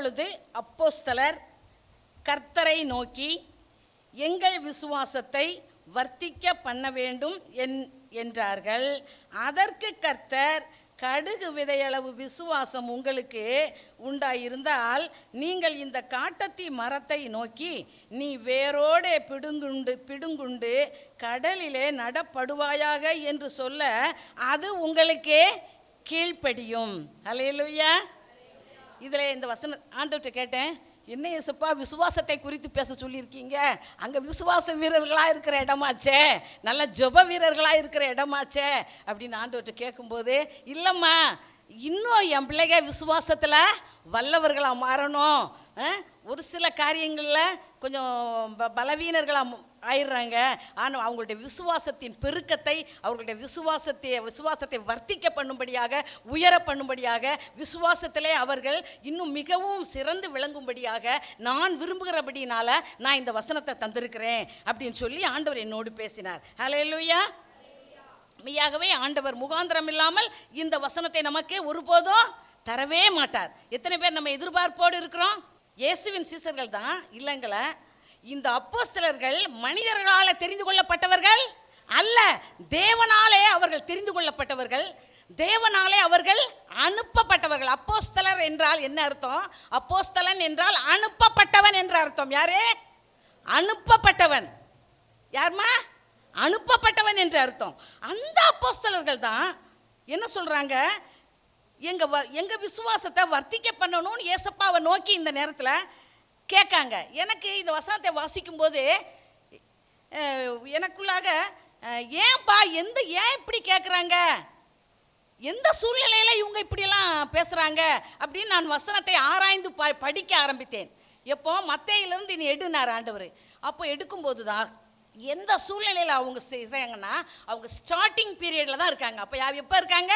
அப்பொழுது அப்போஸ்தலர் கர்த்தரை நோக்கி, எங்கள் விசுவாசத்தை வர்த்திக்க பண்ண வேண்டும் என்றார்கள். அதற்கு கர்த்தர், கடுகு விதையளவு விசுவாசம் உங்களுக்கு உண்டாயிருந்தால் நீங்கள் இந்த காட்டத்தி மரத்தை நோக்கி, நீ வேரோடே பிடுங்குண்டு கடலிலே நடப்படுவாயாக என்று சொல்ல அது உங்களுக்கு கீழ்ப்படியும். அல்லேலூயா. இதில் இந்த வசனம் ஆண்டவர்கிட்ட கேட்டேன், என்ன இயேசுப்பா விசுவாசத்தை குறித்து பேச சொல்லியிருக்கீங்க? அங்கே விசுவாச வீரர்களாக இருக்கிற இடமாச்சே, நல்ல ஜெப வீரர்களாக இருக்கிற இடமாச்சே அப்படின்னு ஆண்டவர்கிட்ட கேட்கும்போது, இல்லைம்மா, இன்னும் என் பிள்ளைங்க விசுவாசத்தில் வல்லவர்களாக மாறணும். ஒரு சில காரியங்களில் கொஞ்சம் பலவீனர்களாக ஆயிடுறாங்க. ஆனால் அவங்களுடைய விசுவாசத்தின் பெருக்கத்தை, அவர்களுடைய விசுவாசத்தை வர்த்திக்க பண்ணும்படியாக, உயர பண்ணும்படியாக, விசுவாசத்திலே அவர்கள் இன்னும் மிகவும் சிறந்து விளங்கும்படியாக நான் விரும்புகிறபடினால நான் இந்த வசனத்தை தந்திருக்கிறேன் அப்படின்னு சொல்லி ஆண்டவர் என்னோடு பேசினார். ஹல்லேலூயா. மெய்யாகவே ஆண்டவர் முகாந்திரம் இல்லாமல் இந்த வசனத்தை நமக்கு ஒருபோதும் தரவே மாட்டார். எத்தனை பேர் நம்ம எதிர்பார்ப்போடு இருக்கிறோம்? இயேசுவின் சீசர்கள் தான் இல்லைங்களா? இந்த அப்போஸ்தலர்கள் மனிதர்களால் தெரிந்து கொள்ளப்பட்டவர்கள் அல்ல, தேவனாலே அவர்கள் தெரிந்து கொள்ளப்பட்டவர்கள், தேவனாலே அவர்கள் அனுப்பப்பட்டவர்கள். அப்போஸ்தலர் என்றால் என்ன அர்த்தம்? அப்போஸ்தலன் என்றால் அனுப்பப்பட்டவன் என்ற அர்த்தம். யாரு? அனுப்பப்பட்டவன். யாருமா? அனுப்பப்பட்டவன் என்று அர்த்தம். அந்த அப்போஸ்தலர்கள் தான் என்ன சொல்றாங்க? எங்க விசுவாசத்தை வர்த்திக்க பண்ணணும்னு ஏசப்பாவை நோக்கி இந்த நேரத்தில் கேட்காங்க. எனக்கு இந்த வசனத்தை வாசிக்கும் போது எனக்குள்ளாக ஏன்பா ஏன் இப்படி கேட்குறாங்க, எந்த சூழ்நிலையில் இவங்க இப்படியெல்லாம் பேசுகிறாங்க அப்படின்னு நான் வசனத்தை ஆராய்ந்து படிக்க ஆரம்பித்தேன். எப்போ மத்தேயிலிருந்து இனி எடுனார் ஆண்டவர். அப்போ எடுக்கும்போது தான் எந்த சூழ்நிலையில் அவங்க செய்கிறாங்கன்னா, அவங்க ஸ்டார்டிங் பீரியடில் தான் இருக்காங்க. அப்போ எப்போ இருக்காங்க?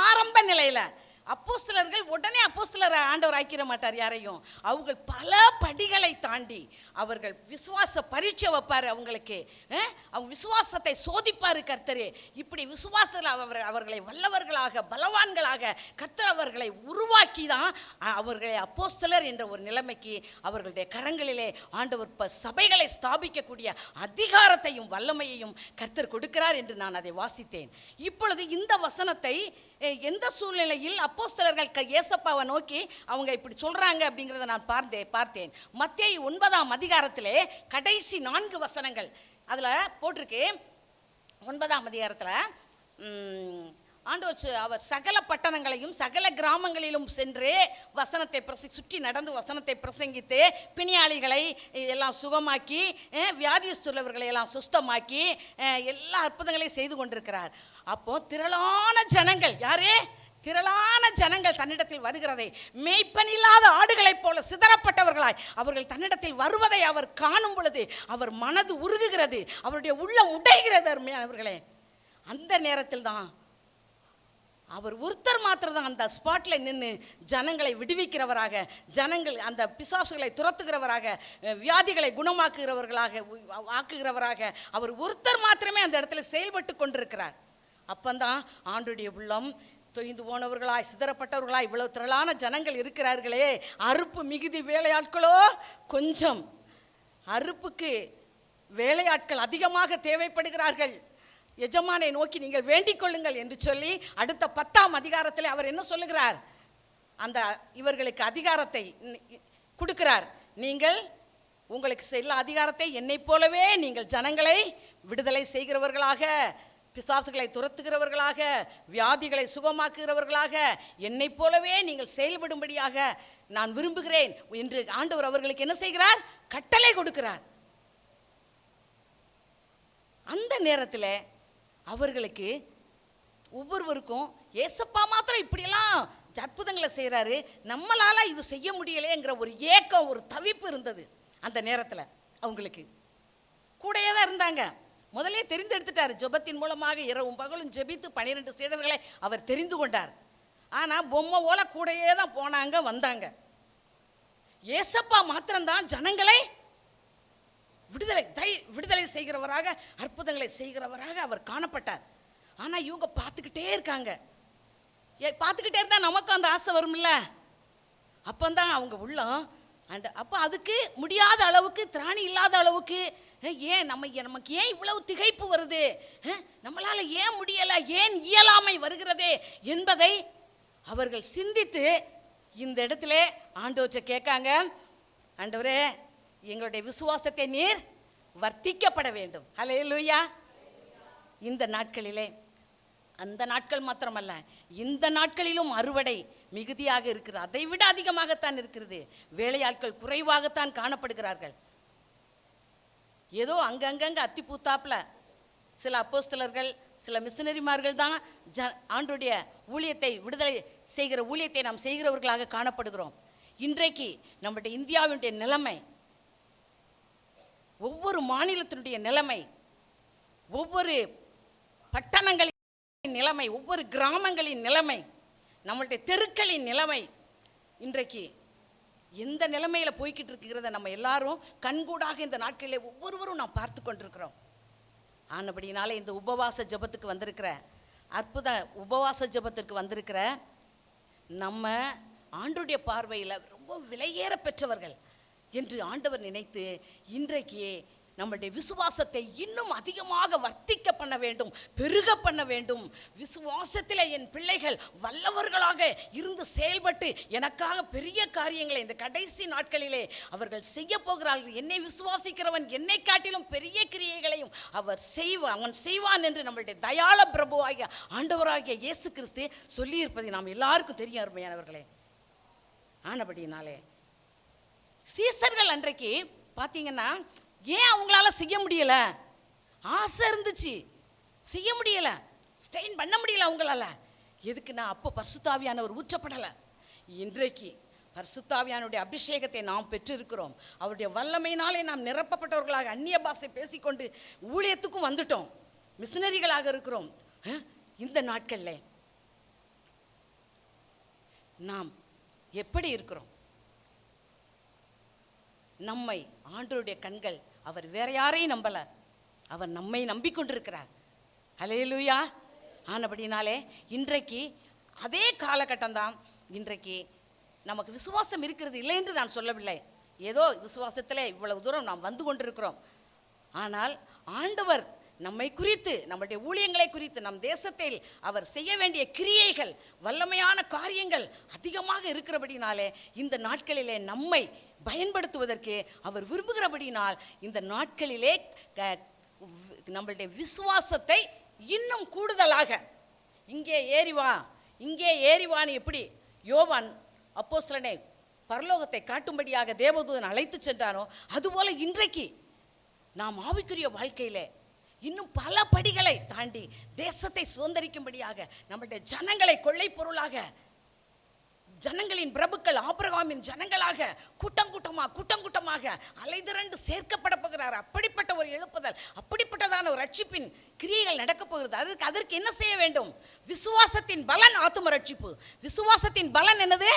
ஆரம்ப நிலையில். அப்போஸ்தலர்கள் உடனே அப்போஸ்தலர் ஆண்டவர் ஆக்கிட மாட்டார் யாரையும். அவங்க பல படிகளை தாண்டி அவர்கள் விசுவாச பரீட்சை வைப்பார். அவங்களுக்கு அவங்க விசுவாசத்தை சோதிப்பார் கர்த்தரே. இப்படி விசுவாசத்தில் அவர்களை வல்லவர்களாக பலவான்களாக கர்த்தர் அவர்களை உருவாக்கி தான் அவர்களை அப்போஸ்தலர் என்ற ஒரு நிலைமைக்கு அவர்களுடைய கரங்களிலே ஆண்டவர் சபைகளை ஸ்தாபிக்கக்கூடிய அதிகாரத்தையும் வல்லமையையும் கர்த்தர் கொடுக்கிறார் என்று நான் அதை வாசித்தேன். இப்பொழுது இந்த வசனத்தை எந்த சூழ்நிலையில் அப்போஸ்தலர்கள் இயேசப்பாவை நோக்கி அவங்க இப்படி சொல்றாங்க அப்படிங்கிறத நான் பார்த்தேன். மத்தேயு 9ஆம் அதிகாரத்திலே கடைசி 4 வசனங்கள் அதில் போட்டிருக்கு. 9ஆம் அதிகாரத்தில் ஆண்டவர் அவர் சகல பட்டணங்களையும் சகல கிராமங்களிலும் சென்று வசனத்தை சுற்றி நடந்து வசனத்தை பிரசங்கித்து பிணியாளிகளை எல்லாம் சுகமாக்கி வியாதியஸ்துள்ளவர்களை எல்லாம் சுஸ்தமாக்கி எல்லா அற்புதங்களையும் செய்து கொண்டிருக்கிறார். அப்போ திரளான ஜனங்கள், யாரே? திரளான ஜனங்கள் தன்னிடத்தில் வருகிறதை, மேய்ப்பனில்லாத ஆடுகளைப் போல சிதறப்பட்டவர்களாய் அவர்கள் தன்னிடத்தில் வருவதை அவர் காணும் பொழுது அவர் மனது உருகுகிறது, அவருடைய உள்ளம் உடைகிறது. அருமையானவர்களே, அந்த நேரத்தில் தான் அவர் ஒருத்தர் மாத்திரம் தான் அந்த ஸ்பாட்ல நின்று ஜனங்களை விடுவிக்கிறவராக, ஜனங்கள் அந்த பிசாசுகளை துரத்துகிறவராக, வியாதிகளை ஆக்குகிறவராக அவர் ஒருத்தர் மாத்திரமே அந்த இடத்துல செயல்பட்டு கொண்டிருக்கிறார். அப்பந்தான் ஆண்டுடைய உள்ளம் தொய்ந்து போனவர்களாய் சிதறப்பட்டவர்களாய் இவ்வளவு திரளான ஜனங்கள் இருக்கிறார்களே, அறுப்பு மிகுதி வேலையாட்களோ கொஞ்சம், அறுப்புக்கு வேலையாட்கள் அதிகமாக தேவைப்படுகிறார்கள், எஜமானை நோக்கி நீங்கள் வேண்டிக் கொள்ளுங்கள் என்று சொல்லி அடுத்த 10ஆம் அதிகாரத்தில் அவர் என்ன சொல்லுகிறார்? அந்த இவர்களுக்கு அதிகாரத்தை கொடுக்கிறார். நீங்கள் உங்களுக்கு எல்லா அதிகாரத்தை என்னை போலவே நீங்கள் ஜனங்களை விடுதலை செய்கிறவர்களாக, பிசாசுகளை துரத்துகிறவர்களாக, வியாதிகளை சுகமாக்குகிறவர்களாக என்னை போலவே நீங்கள் செயல்படும்படியாக நான் விரும்புகிறேன் என்று ஆண்டவர் அவர்களுக்கு என்ன செய்கிறார்? கட்டளை கொடுக்கிறார். அந்த நேரத்தில் அவர்களுக்கு ஒவ்வொருவருக்கும் ஏசப்பா மாத்திரம் இப்படியெல்லாம் அற்புதங்களை செய்கிறாரு, நம்மளால இது செய்ய முடியலையேங்கிற ஒரு ஏக்கம், ஒரு தவிப்பு இருந்தது. அந்த நேரத்தில் அவங்களுக்கு கூடயே தான் இருந்தாங்க. முதலே தெரிந்தெடுத்துட்டார். ஜெபத்தின் மூலமாக இரவும் பகலும் ஜெபித்து 12 சீடர்களை அவர் தெரிந்து கொண்டார். ஆனால் பொம்மை போல கூடயே தான் போனாங்க வந்தாங்க. ஏசப்பா மாத்திரம்தான் ஜனங்களை விடுதலை செய்கிறவராக, அற்புதங்களை செய்கிறவராக அவர் காணப்பட்டார். ஆனால் இவங்க பார்த்துக்கிட்டே இருக்காங்க. பார்த்துக்கிட்டே இருந்தால் நமக்கும் அந்த ஆசை வரும்ல. அப்பந்தான் அவங்க உள்ளம் அப்போ அதுக்கு முடியாத அளவுக்கு, திராணி இல்லாத அளவுக்கு, ஏன் நமக்கு ஏன் இவ்வளவு திகைப்பு வருது, நம்மளால ஏன் முடியலை, ஏன் இயலாமை வருகிறதே என்பதை அவர்கள் சிந்தித்து இந்த இடத்துல ஆண்டவர்கிட்ட கேட்காங்க, ஆண்டவரே எங்களுடைய விசுவாசத்தை நீர் வர்த்திக்கப்பட வேண்டும். ஹல்லேலூயா. இந்த நாட்களிலே, அந்த நாட்கள் மாத்திரமல்ல, இந்த நாட்களிலும் அறுவடை மிகுதியாக இருக்கிறது, அதை விட அதிகமாகத்தான் இருக்கிறது. வேலையாட்கள் குறைவாகத்தான் காணப்படுகிறார்கள். ஏதோ அங்கங்க அத்திப்பூத்தாப்புல சில அப்போஸ்தலர்கள், சில மிஷனரிமார்கள் தான் ஆண்டவருடைய ஊழியத்தை, விடுதலை செய்கிற ஊழியத்தை நாம் செய்கிறவர்களாக காணப்படுகிறோம். இன்றைக்கு நம்முடைய இந்தியாவினுடைய நிலைமை, ஒவ்வொரு மாநிலத்தினுடைய நிலைமை, ஒவ்வொரு பட்டணங்களின் நிலைமை, ஒவ்வொரு கிராமங்களின் நிலைமை, நம்மளுடைய தெருக்களின் நிலைமை இன்றைக்கு எந்த நிலைமையில் போய்கிட்டு இருக்கிறத நம்ம எல்லாரும் கண்கூடாக இந்த நாட்களிலே ஒவ்வொருவரும் நாம் பார்த்து கொண்டிருக்கிறோம். ஆனபடினாலே இந்த உபவாச ஜெபத்துக்கு வந்திருக்கிற, அற்புத உபவாச ஜெபத்திற்கு வந்திருக்கிற நம்ம ஆண்டவருடைய பார்வையில் ரொம்ப விலையேற பெற்றவர்கள் என்று ஆண்டவர் நினைத்து இன்றைக்கு நம்முடைய விசுவாசத்தை இன்னும் அதிகமாக வர்த்திக்க பண்ண வேண்டும், பெருக பண்ண வேண்டும். விசுவாசத்தில் என் பிள்ளைகள் வல்லவர்களாக இருந்து செயல்பட்டு எனக்காக பெரிய காரியங்களை இந்த கடைசி நாட்களிலே அவர்கள் செய்ய போகிறார்கள். என்னை விசுவாசிக்கிறவன் என்னை காட்டிலும் பெரிய கிரியைகளையும் அவன் செய்வான் என்று நம்மளுடைய தயாள பிரபுவாகிய ஆண்டவராகிய இயேசு கிறிஸ்து சொல்லியிருப்பது நாம் எல்லாருக்கும் தெரியும் அருமையானவர்களே. ஆனபடினாலே சீசர்கள் அன்றைக்கு பார்த்தீங்கன்னா, ஏன் அவங்களால செய்ய முடியல? ஆசை இருந்துச்சு, செய்ய முடியல, ஸ்டெயின் பண்ண முடியல அவங்களால. எதுக்குன்னா அப்போ பரிசுத்தாவியானவர் ஊற்றப்படலை. இன்றைக்கு பரிசுத்தாவியானுடைய அபிஷேகத்தை நாம் பெற்றிருக்கிறோம். அவருடைய வல்லமையினாலே நாம் நிரப்பப்பட்டவர்களாக அந்நிய பாஷை பேசிக்கொண்டு ஊழியத்துக்கும் வந்துட்டோம், மிஷனரிகளாக இருக்கிறோம். இந்த நாட்களில் நாம் எப்படி இருக்கிறோம்? நம்மை ஆண்டவருடைய கண்கள், அவர் வேற யாரையும் நம்பல, அவர் நம்மை நம்பிக்கொண்டிருக்கிறார். ஹல்லேலூயா. ஆனபடினாலே இன்றைக்கு அதே காலகட்டம் தான். இன்றைக்கு நமக்கு விசுவாசம் இருக்கிறது இல்லை என்று நான் சொல்லவில்லை. ஏதோ விசுவாசத்தில் இவ்வளவு தூரம் நாம் வந்து கொண்டிருக்கிறோம். ஆனால் ஆண்டவர் நம்மை குறித்து, நம்முடைய ஊழியங்களை குறித்து, நம் தேசத்தில் அவர் செய்ய வேண்டிய கிரியைகள், வல்லமையான காரியங்கள் அதிகமாக இருக்கிறபடினாலே இந்த நாட்களிலே நம்மை பயன்படுத்துவதற்கு அவர் விரும்புகிறபடினால் இந்த நாட்களிலே நம்மளுடைய விசுவாசத்தை இன்னும் கூடுதலாக இங்கே ஏறிவான்னு எப்படி யோவான் அப்போஸ்தலனை பரலோகத்தை காட்டும்படியாக தேவதூதன் அழைத்து சென்றானோ, அதுபோல இன்றைக்கு நாம் ஆவிக்குரிய வாழ்க்கையிலே இன்னும் பல படிகளை தாண்டி தேசத்தை சுதந்திரிக்கும்படியாக, நம்முடைய ஜனங்களை கொள்ளை பொருளாக, ஜனங்களின் பிரபுக்கள் ஆபிரகாமின் ஜனங்களாக கூட்டமாக அலைதிரண்டு சேர்க்கப்பட போகிறார். அப்படிப்பட்ட ஒரு எழுப்புதல், அப்படிப்பட்டதான ஒரு ரட்சிப்பின் கிரியைகள் நடக்கப் போகிறது. அதற்கு என்ன செய்ய வேண்டும்? விசுவாசத்தின் பலன் ஆத்தும ரட்சிப்பு. விசுவாசத்தின் பலன் என்னது?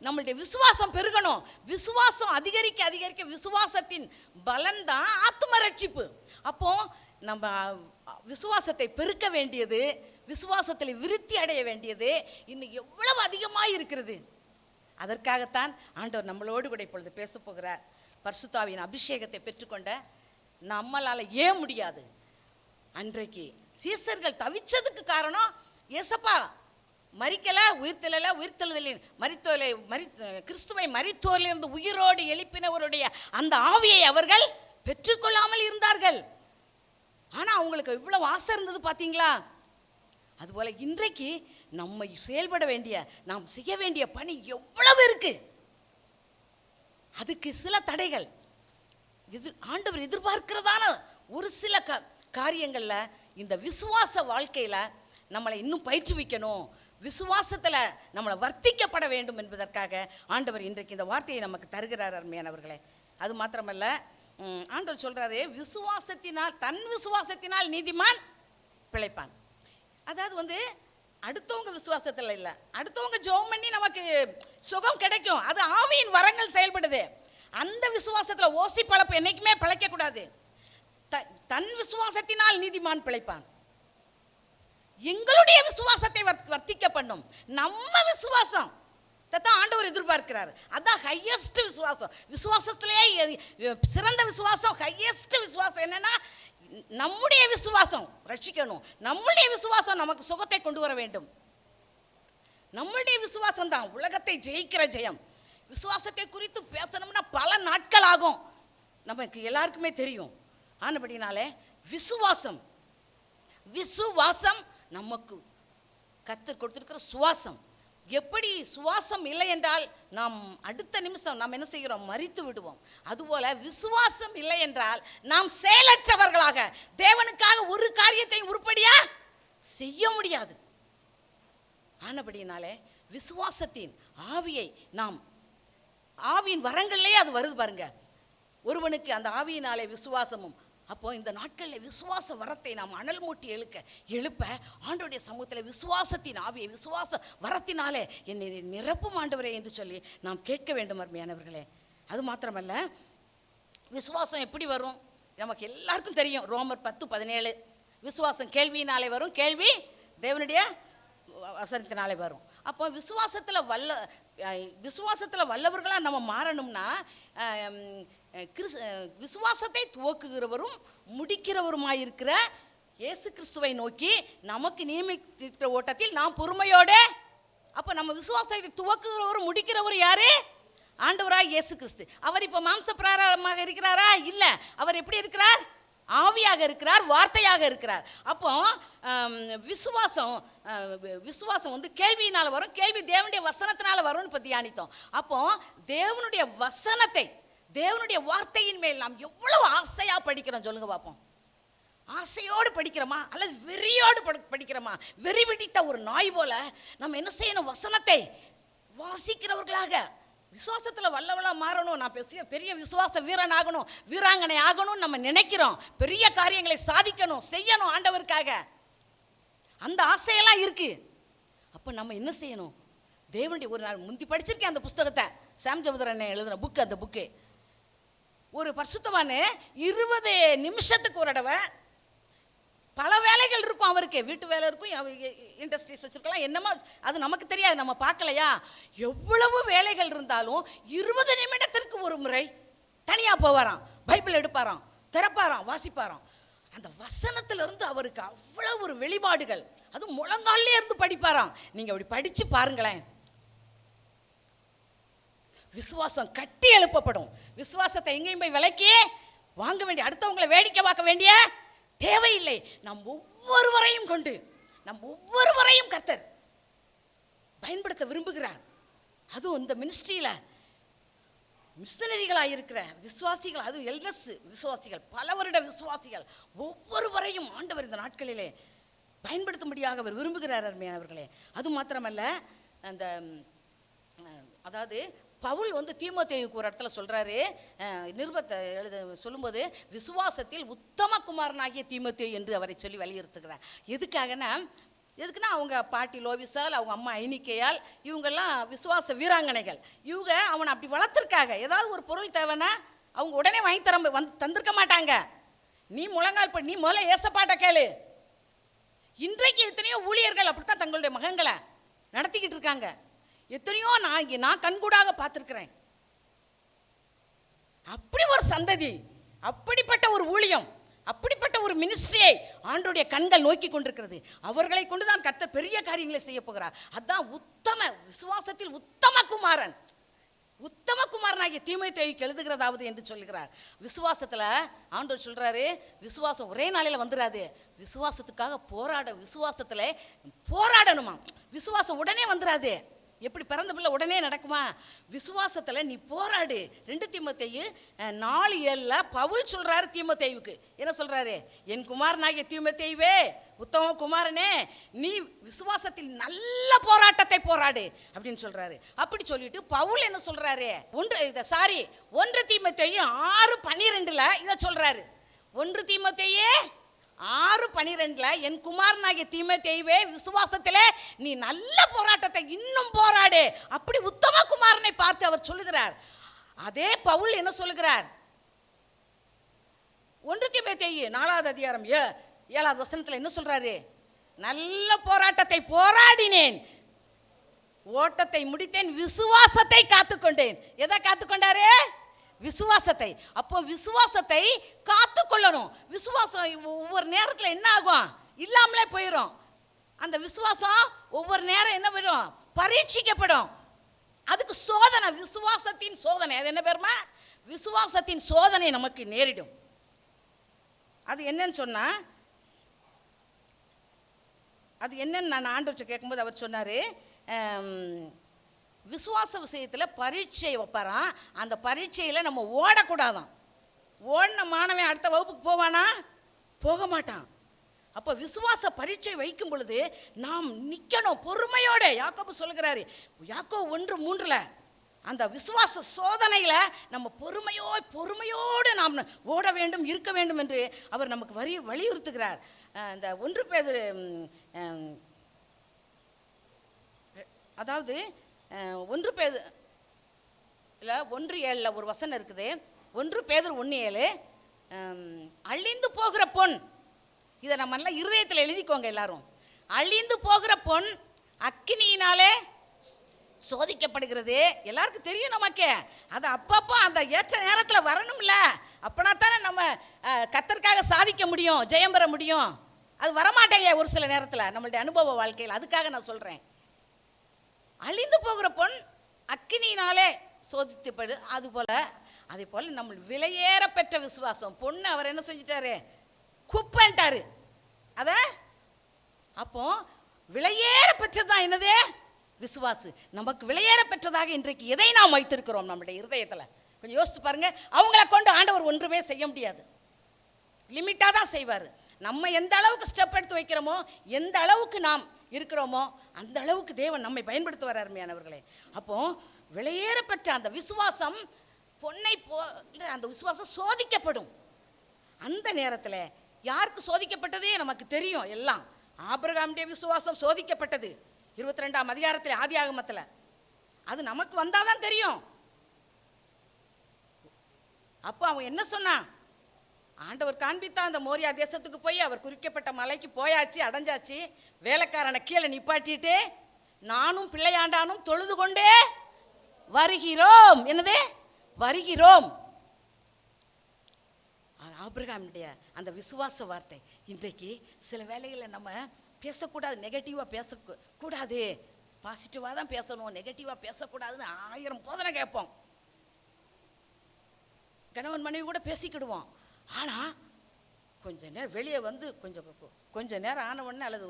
நம்மளுடைய விசுவாசம் பெருகணும். விசுவாசம் அதிகரிக்க விசுவாசத்தின் பலன் தான் ஆத்தும ரட்சிப்பு. அப்போ நம்ம விசுவாசத்தை பெருக்க வேண்டியது, விசுவாசத்தில் விருத்தி அடைய வேண்டியது இன்னும் எவ்வளவு அதிகமாக இருக்கிறது. அதற்காகத்தான் ஆண்டவர் நம்மளோடு கூட இப்பொழுது பேச போகிறார். பரிசுத்தாவியின் அபிஷேகத்தை பெற்றுக்கொண்ட நம்மளால் ஏன் முடியாது? அன்றைக்கு சீசர்கள் தவிச்சதுக்கு காரணம், ஏசப்பா மரிக்கல, உயிர்த்தெழுதலின் கிறிஸ்துவை மரித்தோரிலிருந்து உயிரோடு எழுப்பினவருடைய அந்த ஆவியை அவர்கள் பெற்றுக்கொள்ளாமல் இருந்தார்கள். ஆனா அவங்களுக்கு இவ்வளவு ஆசை இருந்தது பார்த்தீங்களா? அதுபோல இன்றைக்கு நம்மை செயல்பட வேண்டிய, நாம் செய்ய வேண்டிய பணி எவ்வளவு இருக்கு. அதுக்கு சில தடைகள், ஆண்டவர் எதிர்பார்க்கிறதான ஒரு சில காரியங்கள்ல இந்த விசுவாச வாழ்க்கையில நம்மளை இன்னும் பயிற்றுவிக்கணும், விசுவாசத்தில் நம்மளை வர்த்திக்கப்பட வேண்டும் என்பதற்காக ஆண்டவர் இன்றைக்கு இந்த வார்த்தையை நமக்கு தருகிறார் அருமையானவர்களே. அது மாத்திரமல்ல, ஆண்டவர் சொல்றாரு, விசுவாசத்தினால், தன் விசுவாசத்தினால் நீதிமான் பிழைப்பான். அதாவது அடுத்தவங்க விசுவாசத்தில் இல்லை, அடுத்தவங்க ஜெபம் பண்ணி நமக்கு சுகம் கிடைக்கும், அது ஆவியின் வரங்கள் செயல்படுது. அந்த விசுவாசத்தில் ஓசி பழப்பு என்னைக்குமே பிழைக்கக்கூடாது. தன் விசுவாசத்தினால் நீதிமான் பிழைப்பான். எங்களுடைய விசுவாசத்தை வர்த்திக்க பண்ணும். நம்ம விசுவாசம் இதைத்தான் ஆண்டவர் எதிர்பார்க்கிறார். அதான் ஹையஸ்ட் விசுவாசம். விசுவாசத்திலேயே சிறந்த விசுவாசம், ஹையஸ்ட் விசுவாசம் என்னன்னா நம்முடைய விசுவாசம் ரட்சிக்கணும். நம்முடைய விசுவாசம் நமக்கு சுகத்தை கொண்டு வர வேண்டும். நம்முடைய விசுவாசம் தான் உலகத்தை ஜெயிக்கிற ஜெயம். விசுவாசத்தை குறித்து பேசணும்னா பல நாட்கள் ஆகும், நமக்கு எல்லாருக்குமே தெரியும். ஆனபடினாலே விசுவாசம் விசுவாசம் நமக்கு கர்த்தர் கொடுத்திருக்கிற சுவாசம். எப்படி சுவாசம் இல்லை என்றால் நாம் அடுத்த நிமிஷம் நாம் என்ன செய்கிறோம், மரித்து விடுவோம். அதுபோல விசுவாசம் இல்லை என்றால் நாம் செயலற்றவர்களாக தேவனுக்காக ஒரு காரியத்தையும் உருப்படியா செய்ய முடியாது. ஆனபடினாலே விசுவாசத்தின் ஆவியை நாம் ஆவியின் வரங்கள்லேயே அது வருது பாருங்க. ஒருவனுக்கு அந்த ஆவியினாலே விசுவாசமும். அப்போ இந்த நாட்களில் விசுவாச வரத்தை நாம் அனல் மூட்டி எழுப்ப ஆண்டவருடைய சமூகத்தில் விசுவாசத்தின் ஆவியை விசுவாச வரத்தினாலே என்னை நிரப்பும் ஆண்டவரே என்று சொல்லி நாம் கேட்க வேண்டும் அருமையானவர்களே. அது மாத்திரமல்ல, விசுவாசம் எப்படி வரும் நமக்கு எல்லாருக்கும் தெரியும். ரோமர் 10:17 விசுவாசம் கேள்வியினாலே வரும், கேள்வி தேவனுடைய வசனத்தினாலே வரும். அப்போ விசுவாசத்தில் வல்லவர்களாக நம்ம மாறணும்னா விசுவாசத்தை துவக்குகிறவரும் முடிக்கிறவருமாயிருக்கிற இயேசு கிறிஸ்துவை நோக்கி நமக்கு நியமித்திருக்கிற ஓட்டத்தில் நாம் பொறுமையோடு. அப்போ நம்ம விசுவாசத்தை துவக்குகிறவரும் முடிக்கிறவரும் யாரு? ஆண்டவராய் இயேசு கிறிஸ்து. அவர் இப்போ மாம்ச பிரகாரமாக இருக்கிறாரா? இல்லை. அவர் எப்படி இருக்கிறார்? ஆவியாக இருக்கிறார், வார்த்தையாக இருக்கிறார். அப்போ விசுவாசம் வந்து கேள்வியினால் வரும், கேள்வி தேவனுடைய வசனத்தினால வரும்னு இப்போ தியானித்தோம். அப்போ தேவனுடைய வசனத்தை, தேவனுடைய வார்த்தையின் மேல் நாம் எவ்வளவு ஆசையா படிக்கிறோம் சொல்லுங்க பார்ப்போம். ஆசையோடு படிக்கிறோமா அல்லது வெறியோடு படிக்கிறோமா? வெறி பிடித்த ஒரு நாய் போல நம்ம என்ன செய்யணும்? வசனத்தை வாசிக்கிறவர்களாக விசுவாசத்தில் வல்லவளா மாறணும். நான் பெரிய விசுவாச வீரன் ஆகணும், வீராங்கனை ஆகணும்னு நம்ம நினைக்கிறோம். பெரிய காரியங்களை சாதிக்கணும், செய்யணும் ஆண்டவருக்காக. அந்த ஆசையெல்லாம் இருக்கு. அப்போ நம்ம என்ன செய்யணும்? தேவனுடைய ஒரு நாள் முந்தி படிச்சிருக்கேன் அந்த புஸ்தகத்தை, சாம் ஜெபதரன் எழுதுன புக்கு. அந்த புக்கு ஒரு பரிசுத்தவான் 20 நிமிஷத்துக்கு ஒரு தடவை பல வேலைகள் இருக்கும் அவருக்கு. வீட்டு வேலை இருக்கும், இண்டஸ்ட்ரீஸ் வச்சிருக்கலாம், என்னமோ அது நமக்கு தெரியாது, நம்ம பார்க்கலையா. எவ்வளவு வேலைகள் இருந்தாலும் 20 நிமிடத்திற்கு ஒரு முறை தனியாக போவாராம், பைபிள் எடுப்பாராம், திறப்பாராம், வாசிப்பாராம். அந்த வசனத்திலிருந்து அவருக்கு அவ்வளவு ஒரு வெளிப்பாடுகள். அது முழங்காலே இருந்து படிப்பாராம். நீங்கள் அப்படி படித்து பாருங்களேன். விசுவாசம் கட்டி எழுப்பப்படும். விசுவாசத்தை எங்கேயும் போய் விலைக்கே வாங்க வேண்டிய, அடுத்தவங்களை வேடிக்கை பார்க்க வேண்டிய தேவையில்லை. நம் ஒவ்வொருவரையும் கொண்டு கர்த்தர் பயன்படுத்த விரும்புகிறார். அதுவும் இந்த மினிஸ்ட்ரியில் மிஷனரிகளாக இருக்கிற விசுவாசிகள், அதுவும் எல்எஸ் விசுவாசிகள், பல வருட விசுவாசிகள், ஒவ்வொருவரையும் ஆண்டவர் இந்த நாட்களிலே பயன்படுத்தும்படியாக அவர் விரும்புகிறார் அருமையானவர்களே. அது மாத்திரமல்ல, அந்த அதாவது பவுல் வந்து தீமோத்தேயுக்கு ஒரு இடத்துல சொல்கிறாரு, நிருபத்தை சொல்லும்போது விசுவாசத்தில் உத்தம குமாரனாகிய தீமோத்தேயு என்று அவரை சொல்லி வலியுறுத்துகிறார். எதுக்குன்னா அவங்க பாட்டி லோவிசால், அவங்க அம்மா ஐனிக்கையால், இவங்கெல்லாம் விசுவாச வீராங்கனைகள். இவங்க அவனை அப்படி வளர்த்துருக்காங்க. ஏதாவது ஒரு பொருள் தேவைன்னா அவங்க உடனே வாங்கி தந்திருக்க மாட்டாங்க. நீ முழங்கால் நீ முதல்ல ஏசப்பாட்ட கேளு. இன்றைக்கு எத்தனையோ ஊழியர்கள் அப்படித்தான் தங்களுடைய மகன்களை நடத்திக்கிட்டு இருக்காங்க. எத்தனையோ நான் கண்கூடாக பார்த்துருக்கிறேன். அப்படி ஒரு சந்ததி, அப்படிப்பட்ட ஒரு ஊழியம், அப்படிப்பட்ட ஒரு மினிஸ்ட்ரியை ஆண்டவருடைய கண்கள் நோக்கி கொண்டிருக்கிறது. அவர்களை கொண்டுதான் கர்த்தர் பெரிய காரியங்களை செய்ய போகிறார். அதான் விசுவாசத்தில் உத்தம குமாரனாகிய தீமோத்தேயுக்கு எழுதுகிறதாவது என்று சொல்லுகிறார். விசுவாசத்தில் ஆண்டவர் சொல்றாரு, விசுவாசம் ஒரே நாளையில் வந்துடாது. விசுவாசத்துக்காக விசுவாசத்தில் போராடணுமா. விசுவாசம் உடனே வந்துடாது. எப்படி பிறந்த பிள்ளை உடனே நடக்குமா? விசுவாசத்தில் நீ போராடு. 2 தீமோத்தேயு 4:7 பவுல் சொல்றாரு தீமோத்தேயுக்கு. என்ன சொல்றாரு? என் குமாரனாகிய தீமோத்தேயுவே, உத்தம குமாரனே, நீ விசுவாசத்தில் நல்ல போராட்டத்தை போராடு அப்படின்னு சொல்றாரு. அப்படி சொல்லிட்டு பவுல் என்ன சொல்றாரு? 1 தீமோத்தேயு 6:12 இதை சொல்றாரு. 1 தீமோத்தேயு 6:12 என் குமாரனாகிய தீமோத்தேயுவே, விசுவாசத்திலே நீ நல்ல போராட்டத்தை இன்னும் போராடு. அப்படி உத்தம குமாரனை பார்த்து அவர் சொல்லுகிறார். அதே பவுல் என்ன சொல்லுகிறார்? 1 தீமோத்தேயு 4வது அதிகாரம் 7வது வசனத்தில் என்ன சொல்றாரு? நல்ல போராட்டத்தை போராடினேன், ஓட்டத்தை முடித்தேன், விசுவாசத்தை காத்துக்கொண்டேன். எதை காத்துக்கொண்டாரு? விசுவாசத்தை. அப்போ விசுவாசத்தை காத்துக்கொள்ளணும். விசுவாசம் ஒவ்வொரு நேரத்தில் என்ன ஆகும்? இல்லாமலே போயிடும். அந்த விசுவாசம் ஒவ்வொரு நேரம் என்ன பண்ணும்? பரீட்சிக்கப்படும். அதுக்கு சோதனை, விசுவாசத்தின் சோதனை. அது என்ன பேருமா? விசுவாசத்தின் சோதனை நமக்கு நேரிடும். அது என்னன்னு சொன்னா, அது என்னன்னு நான் ஆண்டவர்கிட்ட கேட்கும்போது அவர் சொன்னார், விசுவாச விஷயத்தில் பரீட்சை வைப்பாராம். அந்த பரீட்சையில் நம்ம ஓடக்கூடாதான். ஓடின மாணவன் அடுத்த வகுப்புக்கு போவானா? போக மாட்டான். அப்போ விசுவாச பரீட்சை வைக்கும் பொழுது நாம் நிற்கணும் பொறுமையோட. யாக்கோபு சொல்கிறாரு, யாக்கோபு 1:3 அந்த விசுவாச சோதனையில் நம்ம பொறுமையோடு நாம் ஓட வேண்டும், இருக்க வேண்டும் என்று அவர் நமக்கு வலியுறுத்துகிறார். இந்த 1 பேதுரு, அதாவது 1 பேதுருல 1:7 ஒரு வசனம் இருக்குது. 1 பேதுரு 1:7, அழிந்து போகிற பொன், இதை நம்ம எல்லாம் இருதயத்தில் எழுதிக்கோங்க எல்லாரும். அழிந்து போகிற பொன் அக்கினியினாலே சோதிக்கப்படுகிறது. எல்லாருக்கும் தெரியும் நமக்கு. அது அப்பப்போ அந்த ஏற்ற நேரத்தில் வரணும்ல. அப்பனா தானே நம்ம கர்த்தருக்காக சாதிக்க முடியும், ஜெயம் பெற முடியும். அது வரமாட்டேங்க ஒரு சில நேரத்தில் நம்மளுடைய அனுபவ வாழ்க்கையில். அதுக்காக நான் சொல்கிறேன், அழிந்து போகிற பொன் அக்கினியினாலே சோதிக்கப்படு. அதே போல் நம்ம விலையேற பெற்ற விசுவாசம். பொண்ணு அவர் என்ன செஞ்சிட்டாரு? குப்பன்ட்டாரு. அத அப்போ விலையேற பெற்றதான் என்னது? விசுவாசு. நமக்கு விலையேற பெற்றதாக இன்றைக்கு எதை நாம் வைத்திருக்கிறோம் நம்முடைய இருதயத்தில்? கொஞ்சம் யோசித்து பாருங்க. அவங்கள கொண்டு ஆண்டவர் ஒன்றுமே செய்ய முடியாது, லிமிட்டாக தான் செய்வார். நம்ம எந்த அளவுக்கு ஸ்டெப் எடுத்து வைக்கிறோமோ, எந்த அளவுக்கு நாம் இருக்கிறோமோ, அந்த அளவுக்கு தேவன் நம்மை பயன்படுத்துவார். அருமையானவர்களே, அப்போ விலையேற பெற்ற அந்த விசுவாசம், பொன்னை போன்ற அந்த விசுவாசம் சோதிக்கப்படும். அந்த நேரத்தில் யாருக்கு சோதிக்கப்பட்டதே நமக்கு தெரியும். எல்லாம் ஆபிரகாமுடைய விசுவாசம் சோதிக்கப்பட்டது 22ஆம் அதிகாரத்தில், ஆதியாகமத்தில். அது நமக்கு வந்தாதான் தெரியும். அப்போ அவன் என்ன சொன்னான்? ஆண்டவர் காண்பித்தா அந்த மோரியா தேசத்துக்கு போய் அவர் குறிக்கப்பட்ட மலைக்கு போயாச்சு, அடைஞ்சாச்சு. வேலைக்காரனை கீழே நிப்பாட்டிட்டு நானும் பிள்ளையாண்டானும் தொழுது கொண்டே வருகிறோம். என்னது? வருகிறோம். ஆபிரகாமுடைய அந்த விசுவாச வார்த்தை இன்றைக்கு சில வேளைகளில் நம்ம பேசக்கூடாது, நெகட்டிவாக பேசக்கூடாது, பாசிட்டிவாக தான் பேசணும், நெகட்டிவாக பேசக்கூடாதுன்னு 1000 போதனை கேட்போம். கணவன் மனைவி கூட பேசிக்கிடுவோம். ஆனால் கொஞ்சம் நேரம் வெளியே வந்து கொஞ்சம் நேரம் ஆன உடனே அல்லது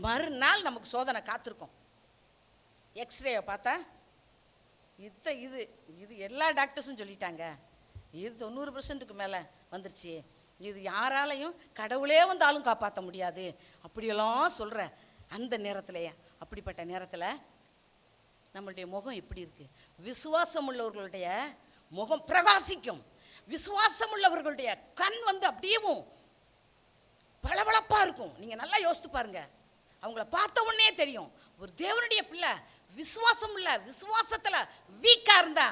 மறுநாள் நமக்கு சோதனை காத்திருக்கும். எக்ஸ்ரேயை பார்த்தா இது எல்லா டாக்டர்ஸும் சொல்லிட்டாங்க, இது 90%க்கு மேலே வந்துருச்சு, இது யாராலையும் கடவுளே வந்தாலும் காப்பாற்ற முடியாது அப்படியெல்லாம் சொல்கிற அந்த நேரத்திலேயே, அப்படிப்பட்ட நேரத்தில் நம்மளுடைய முகம் எப்படி இருக்குது? விசுவாசம் உள்ளவர்களுடைய முகம் பிரகாசிக்கும். விசுவாசம் உள்ளவர்களுடைய கண் வந்து அப்படியேவும் பளபளப்பாக இருக்கும். நீங்கள் நல்லா யோசித்து பாருங்க, அவங்கள பார்த்த உடனே தெரியும் ஒரு தேவனுடைய பிள்ளை விசுவாசம் உள்ள, விசுவாசத்தில் வீக்காக இருந்தா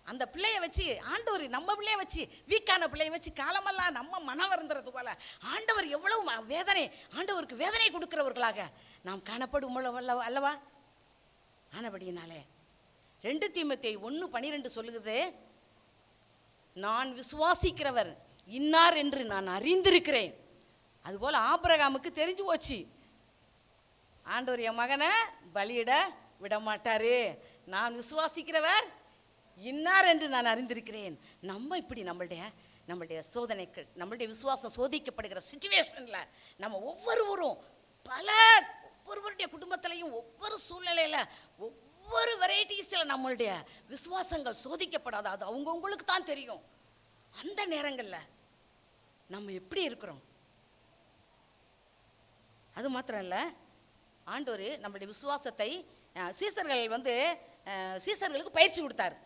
அந்த பிள்ளைய வச்சு ஆண்டவர், நம்ம பிள்ளைய வச்சு, வீக்கான பிள்ளைய வச்சு காலமெல்லாம் நம்ம மனம் வருந்துறது போல ஆண்டவர் எவ்வளவு வேதனை, ஆண்டவருக்கு வேதனை கொடுக்கிறவர்களாக நாம் காணப்படும் அல்லவா? ஆனபடியினாலே 2 தீமோத்தேயு 1:12 சொல்லுகிறது, நான் விசுவாசிக்கிறவர் இன்னார் என்று நான் அறிந்திருக்கிறேன். அதுபோல் ஆபிரகாமுக்கு தெரிஞ்சு போச்சு, ஆண்டவர் என் மகனை பலியிட விடமாட்டாரு, நான் விசுவாசிக்கிறவர் இன்னார் என்று நான் அறிந்திருக்கிறேன். நம்ம இப்படி நம்மளுடைய சோதனைக்கு, நம்மளுடைய விசுவாசம் சோதிக்கப்படுகிற சிச்சுவேஷனில் நம்ம ஒவ்வொருவரும் ஒவ்வொருவருடைய குடும்பத்திலையும் ஒவ்வொரு சூழ்நிலையில் ஒவ்வொரு வெரைட்டிஸில் நம்மளுடைய விசுவாசங்கள் சோதிக்கப்படாது. அது அவங்கவுங்களுக்கு தான் தெரியும். அந்த நேரங்களில் நம்ம எப்படி இருக்கிறோம்? அது மாத்திரம் இல்லை, ஆண்டவர் நம்மளுடைய விசுவாசத்தை சீசர்களுக்கு பயிற்சி கொடுத்தார்.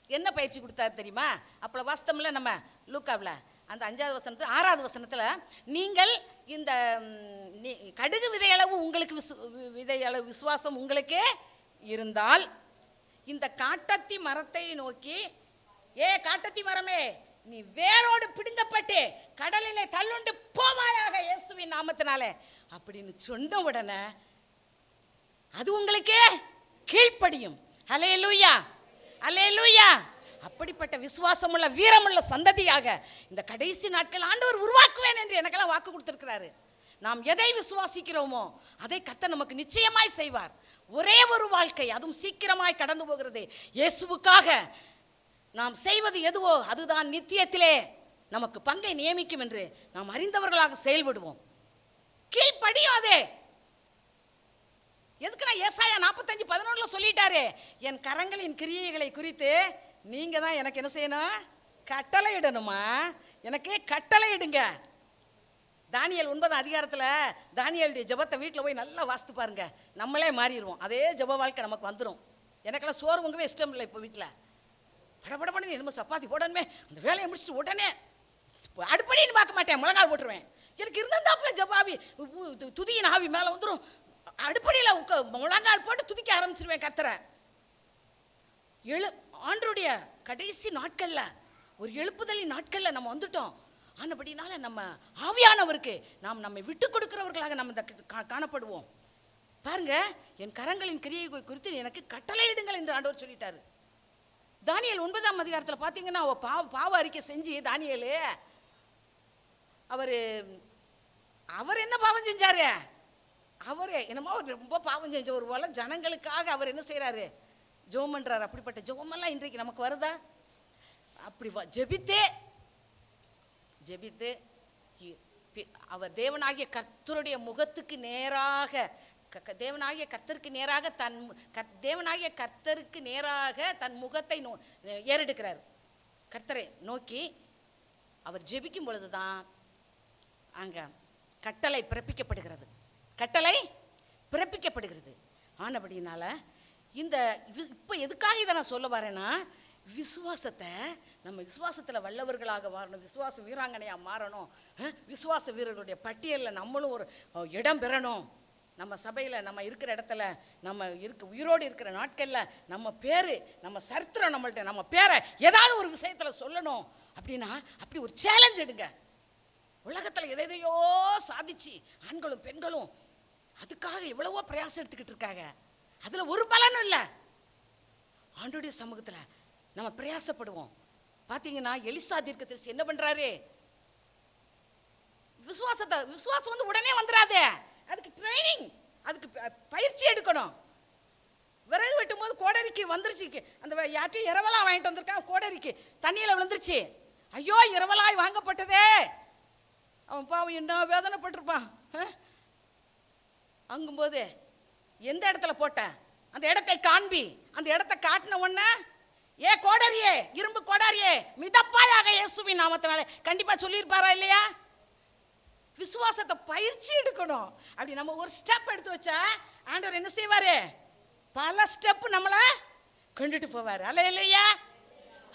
என்ன பயிற்சி கொடுத்தார் தெரியுமா? அப்போ வாஸ்தமில் நம்ம லூக்காவில் அந்த 5வது வசனத்தில் 6வது வசனத்தில், நீங்கள் இந்த கடுகு விதையளவு உங்களுக்கு விதையளவு விசுவாசம் உங்களுக்கே இருந்தால் இந்த காட்டத்தி மரத்தை நோக்கி, ஏ காட்டத்தி மரமே, நீ வேரோடு பிடுங்கப்பட்டு கடலிலே தள்ளுண்டு போவாயாக இயேசுவின் நாமத்தினாலே அப்படின்னு சொன்ன உடனே அது உங்களுக்கு கீழ்ப்படியும். அல்லேலூயா, அல்லேலூயா. அப்படிப்பட்ட விசுவாசமுள்ள வீரமுள்ள சந்ததியாக இந்த கடைசி நாட்கள் ஆண்டவர் உருவாக்குவேன் என்று எனக்கெல்லாம் வாக்கு கொடுத்திருக்கிறாரு. நாம் எதை விசுவாசிக்கிறோமோ அதை கர்த்தர் நமக்கு நிச்சயமாய் செய்வார். ஒரே ஒரு வாழ்க்கை, அதுவும் சீக்கிரமாய் கடந்து போகிறது. இயேசுவுக்காக நாம் செய்வது எதுவோ அதுதான் நித்தியத்திலே நமக்கு பங்கை நியமிக்கும் என்று நாம் அறிந்தவர்களாக செயல்படுவோம். கீழ்ப்படியும். அதே எதுக்கு நான் ஏசாயா 45:11 சொல்லிட்டாரு, என் கரங்களின் கிரியைகளை குறித்து நீங்க தான் எனக்கு என்ன செய்யணும், கட்டளை இடணுமா, எனக்கு கட்டளை இடுங்க. தானியேல் 9 அதிகாரத்தில் தானியேலுடைய ஜெபத்தை வீட்டில் போய் நல்லா வாசித்து பாருங்க, நம்மளே மாறிடுவோம். அதே ஜெப வாழ்க்கை நமக்கு வந்துடும். எனக்கெல்லாம் சோறு உங்கவே இஷ்டம் இல்லை. இப்போ வீட்டில் படபடப்படி என்னமோ சப்பாத்தி போடணுமே, அந்த வேலையை முடிச்சுட்டு உடனே அடுப்படின்னு பார்க்க மாட்டேன், முழங்கால் போட்டுருவேன். எனக்கு இருந்தாப்புல ஜபாவி துதியின் ஆவி மேலே வந்துடும். அடுப்படியில் முழங்கால் போட்டு துதிக்க ஆரம்பிச்சிருவேன் கர்த்தரை. ஆண்டருடைய கடைசி நாட்கள்ல, ஒரு எழுப்புதலின் நாட்கள்ல நம்ம வந்துட்டோம். ஆனபடினால நம்ம ஆவியானவருக்கு நாம் நம்மை விட்டு கொடுக்கிறவர்களாக நம்ம காணப்படுவோம். பாருங்க, என் கரங்களின் கிரியை குறித்து எனக்கு கட்டளையிடுங்கள் என்று ஆண்டவர் சொல்லிட்டாரு. தானியேல் 9 அதிகாரத்தில் பார்த்தீங்கன்னா பாவ அறிக்கை செஞ்சு தானியேல் அவர் என்ன பாவம் செஞ்சாரு, அவரு என்னமோ ரொம்ப பாவம் செஞ்ச ஒரு போல ஜனங்களுக்காக அவர் என்ன செய்யறாரு, ஜெபம் பண்றாரு. அப்படிப்பட்ட ஜெபமெல்லாம் இன்றைக்கு நமக்கு வருதா? அப்படி ஜெபித்து அவர் தேவனாகிய கர்த்தருடைய முகத்துக்கு நேராக, தேவனாகிய கர்த்தருக்கு நேராக தேவனாகிய கர்த்தருக்கு நேராக தன் முகத்தை ஏறெடுக்கிறார். கர்த்தரை நோக்கி அவர் ஜெபிக்கும் பொழுதுதான் அங்க கட்டளை பிறப்பிக்கப்படுகிறது. கட்டளை பிறப்பிக்கப்படுகிறது. ஆனபடினால இப்போ எதுக்காக இதை நான் சொல்ல வரேன்னா, விசுவாசத்தை நம்ம விசுவாசத்தில் வல்லவர்களாக மாறணும், விசுவாச வீராங்கனையாக மாறணும், விசுவாச வீரர்களுடைய பட்டியலில் நம்மளும் ஒரு இடம் பெறணும். நம்ம சபையில் நம்ம இருக்கிற இடத்துல நம்ம உயிரோடு இருக்கிற நாட்களில் நம்ம பேர், நம்ம சரித்திரம், நம்மள்ட்ட நம்ம பேரை ஏதாவது ஒரு விஷயத்தில் சொல்லணும் அப்படின்னா அப்படி ஒரு சேலஞ்ச் எடுங்க. உலகத்தில் எதையோ சாதிச்சு ஆண்களும் பெண்களும் அதுக்காக எவ்வளவோ பிரயாசம் எடுத்துக்கிட்டு இருக்காங்க. அதில் ஒரு பலனும் இல்லை. ஆண்டவருடைய சமூகத்தில் நம்ம பிரயாசப்படுவோம். பார்த்தீங்கன்னா எலிசா தீர்க்கதரிசி என்ன பண்ணுறாரு, விசுவாசம் வந்து உடனே வந்துடாதே, அதுக்கு ட்ரைனிங், அதுக்கு பயிற்சி எடுக்கணும். விறகு வெட்டும் போது கோடரிக்கு வந்துருச்சு, அந்த யார்ட்டையும் இரவலா வாங்கிட்டு வந்திருக்கான், கோடரிக்கு தண்ணியில் விழுந்துருச்சு. ஐயோ இரவலாய் வாங்கப்பட்டதே, அவன் பாவம் என்ன வேதனைப்பட்டிருப்பான். அங்கும்போது எந்த இடத்துல போட்ட அந்த இடத்தை காண்பி, அந்த இடத்தை காட்டின உடனே ஏ கோடரியே, இரும்பு கோடரியே, மிதப்பாயாக இயேசுவின் நாமத்தினாலே கண்டிப்பா சொல்லியிருப்பாரா இல்லையா? விசுவாசத்தை பயிற்சி எடுக்கணும். அப்படி நம்ம ஒரு ஸ்டெப் எடுத்து வச்சா ஆண்டவர் என்ன செய்வாரு, பல ஸ்டெப் நம்மளை கொண்டுட்டு போவார். அல்லேலூயா.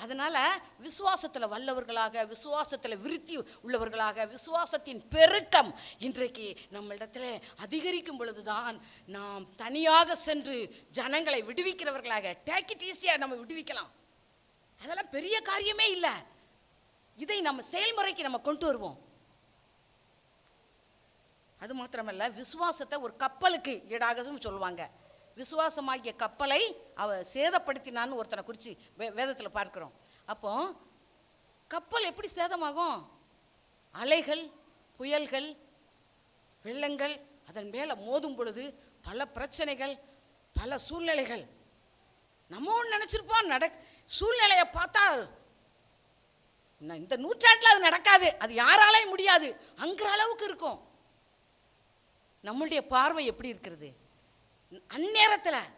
அதனால விசுவாசத்தில் வல்லவர்களாக, விசுவாசத்தில் விருத்தி உள்ளவர்களாக, விசுவாசத்தின் பெருக்கம் இன்றைக்கு நம்மளிடத்தில் அதிகரிக்கும் பொழுதுதான் நாம் தனியாக சென்று ஜனங்களை விடுவிக்கிறவர்களாக, டேக் இட் ஈஸியாக நம்ம விடுவிக்கலாம். அதெல்லாம் பெரிய காரியமே இல்லை. இதை நம்ம செயல்முறைக்கு நம்ம கொண்டு வருவோம். அது மாத்திரமல்ல, விசுவாசத்தை ஒரு கப்பலுக்கு ஈடாகவும் சொல்லுவாங்க. விசுவாசமாகிய கப்பலை அவ சேதப்படுத்தினான்னு ஒருத்தனை குறித்து வேதத்தில் பார்க்கிறோம். அப்போ கப்பல் எப்படி சேதமாகும்? அலைகள், புயல்கள், வெள்ளங்கள் அதன் மேலே மோதும் பொழுது பல பிரச்சனைகள், பல சூழ்நிலைகள். நம்ம ஒன்று நினச்சிருப்போம், சூழ்நிலையை பார்த்தா இந்த நூற்றாண்டில் அது நடக்காது, அது யாராலையும் முடியாது, அங்கிற அளவுக்கு இருக்கும். நம்மளுடைய பார்வை எப்படி இருக்கிறது? அந்நேரத்தில்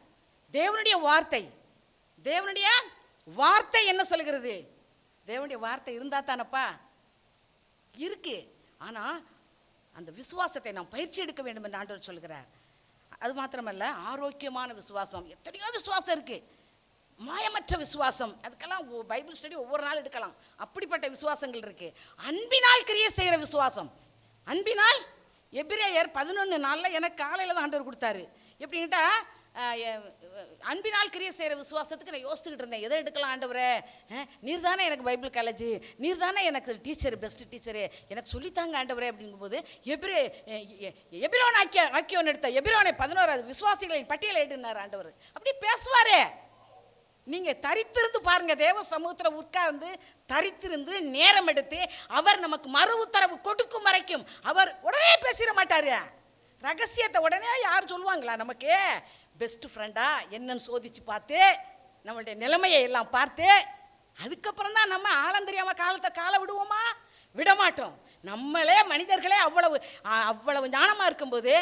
தேவனுடைய வார்த்தை என்ன சொல்கிறது? தேவனுடைய வார்த்தை இருந்தா தானப்பா இருக்கு. ஆனால் அந்த விசுவாசத்தை நாம் பயிற்சி எடுக்க வேண்டும் என்று ஆண்டவர் சொல்கிறார். அது மாத்திரமல்ல, ஆரோக்கியமான விசுவாசம். எத்தனையோ விசுவாசம் இருக்கு, மாயமற்ற விசுவாசம். அதுக்கெல்லாம் பைபிள் ஸ்டடி ஒவ்வொரு நாள் எடுக்கலாம். அப்படிப்பட்ட விசுவாசங்கள் இருக்கு. அன்பினால் கிரியை செய்கிற விசுவாசம். அன்பினால் எபிரேயர் 11:4 எனக்கு காலையில் தான் ஆண்டவர் கொடுத்தாரு. எப்படின்ட்டா அன்பினால் கிரியை செய்கிற விசுவாசத்துக்கு நான் யோசித்துக்கிட்டு இருந்தேன், எதை எடுக்கலாம் ஆண்டவரே, நீர் தானே எனக்கு பைபிள் காலேஜ், நீர் தானே எனக்கு டீச்சர், பெஸ்ட் டீச்சரு, எனக்கு சொல்லித்தாங்க ஆண்டவரே அப்படிங்கும்போது எபிரோன் ஆக்கியோன் எடுத்த எபிரோனை 11 விசுவாசிகளின் பட்டியலை எடுனார் ஆண்டவர். அப்படி பேசுவாரே. நீங்கள் தரித்திருந்து பாருங்க, தேவ சமூகத்தில் உட்கார்ந்து தரித்திருந்து நேரம் எடுத்து அவர் நமக்கு மறு உத்தரவு கொடுக்கும் வரைக்கும் அவர் உடனே பேசிட மாட்டார். ரகசியத்தை உடனே யார் சொல்லுவாங்களா? நமக்கு பெஸ்ட் ஃப்ரெண்டா என்னன்னு சோதிச்சு பார்த்து நம்மளுடைய நிலைமையை எல்லாம் பார்த்து அதுக்கப்புறம் தான் நம்ம ஆழந்தெரியாமல் காலை விடுவோமா? விடமாட்டோம். நம்மளே மனிதர்களே அவ்வளவு ஞானமாக இருக்கும்போது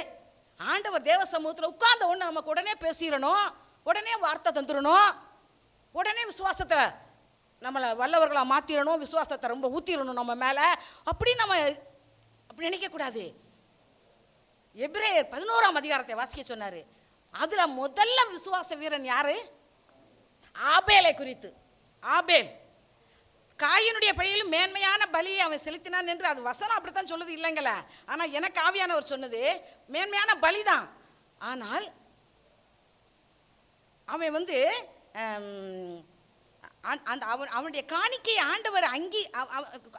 ஆண்டவர் தேவ சமூகத்தில் உட்கார்ந்த ஒன்று நமக்கு உடனே பேசிடணும், உடனே வார்த்தை தந்துடணும், உடனே விசுவாசத்தை நம்மளை வல்லவர்களாக மாற்றிடணும், விசுவாசத்தை ரொம்ப ஊற்றிடணும் நம்ம மேலே. அப்படி நினைக்கக்கூடாது. எபிரேயர் 11ஆம் அதிகாரத்தை வாசிக்க சொன்னார். அதில் முதல்ல விசுவாச வீரன் யாரு? ஆபேலை குறித்து. ஆபேல் காயினுடைய பழியிலும் மேன்மையான பலியை அவன் செலுத்தினான் என்று அது வசனம் அப்படித்தான் சொல்லுது, இல்லைங்களா? ஆனால் எனக்கு ஆவியானவர் சொன்னது மேன்மையான பலிதான். ஆனால் அவன் அவனுடைய காணிக்கை ஆண்டவர்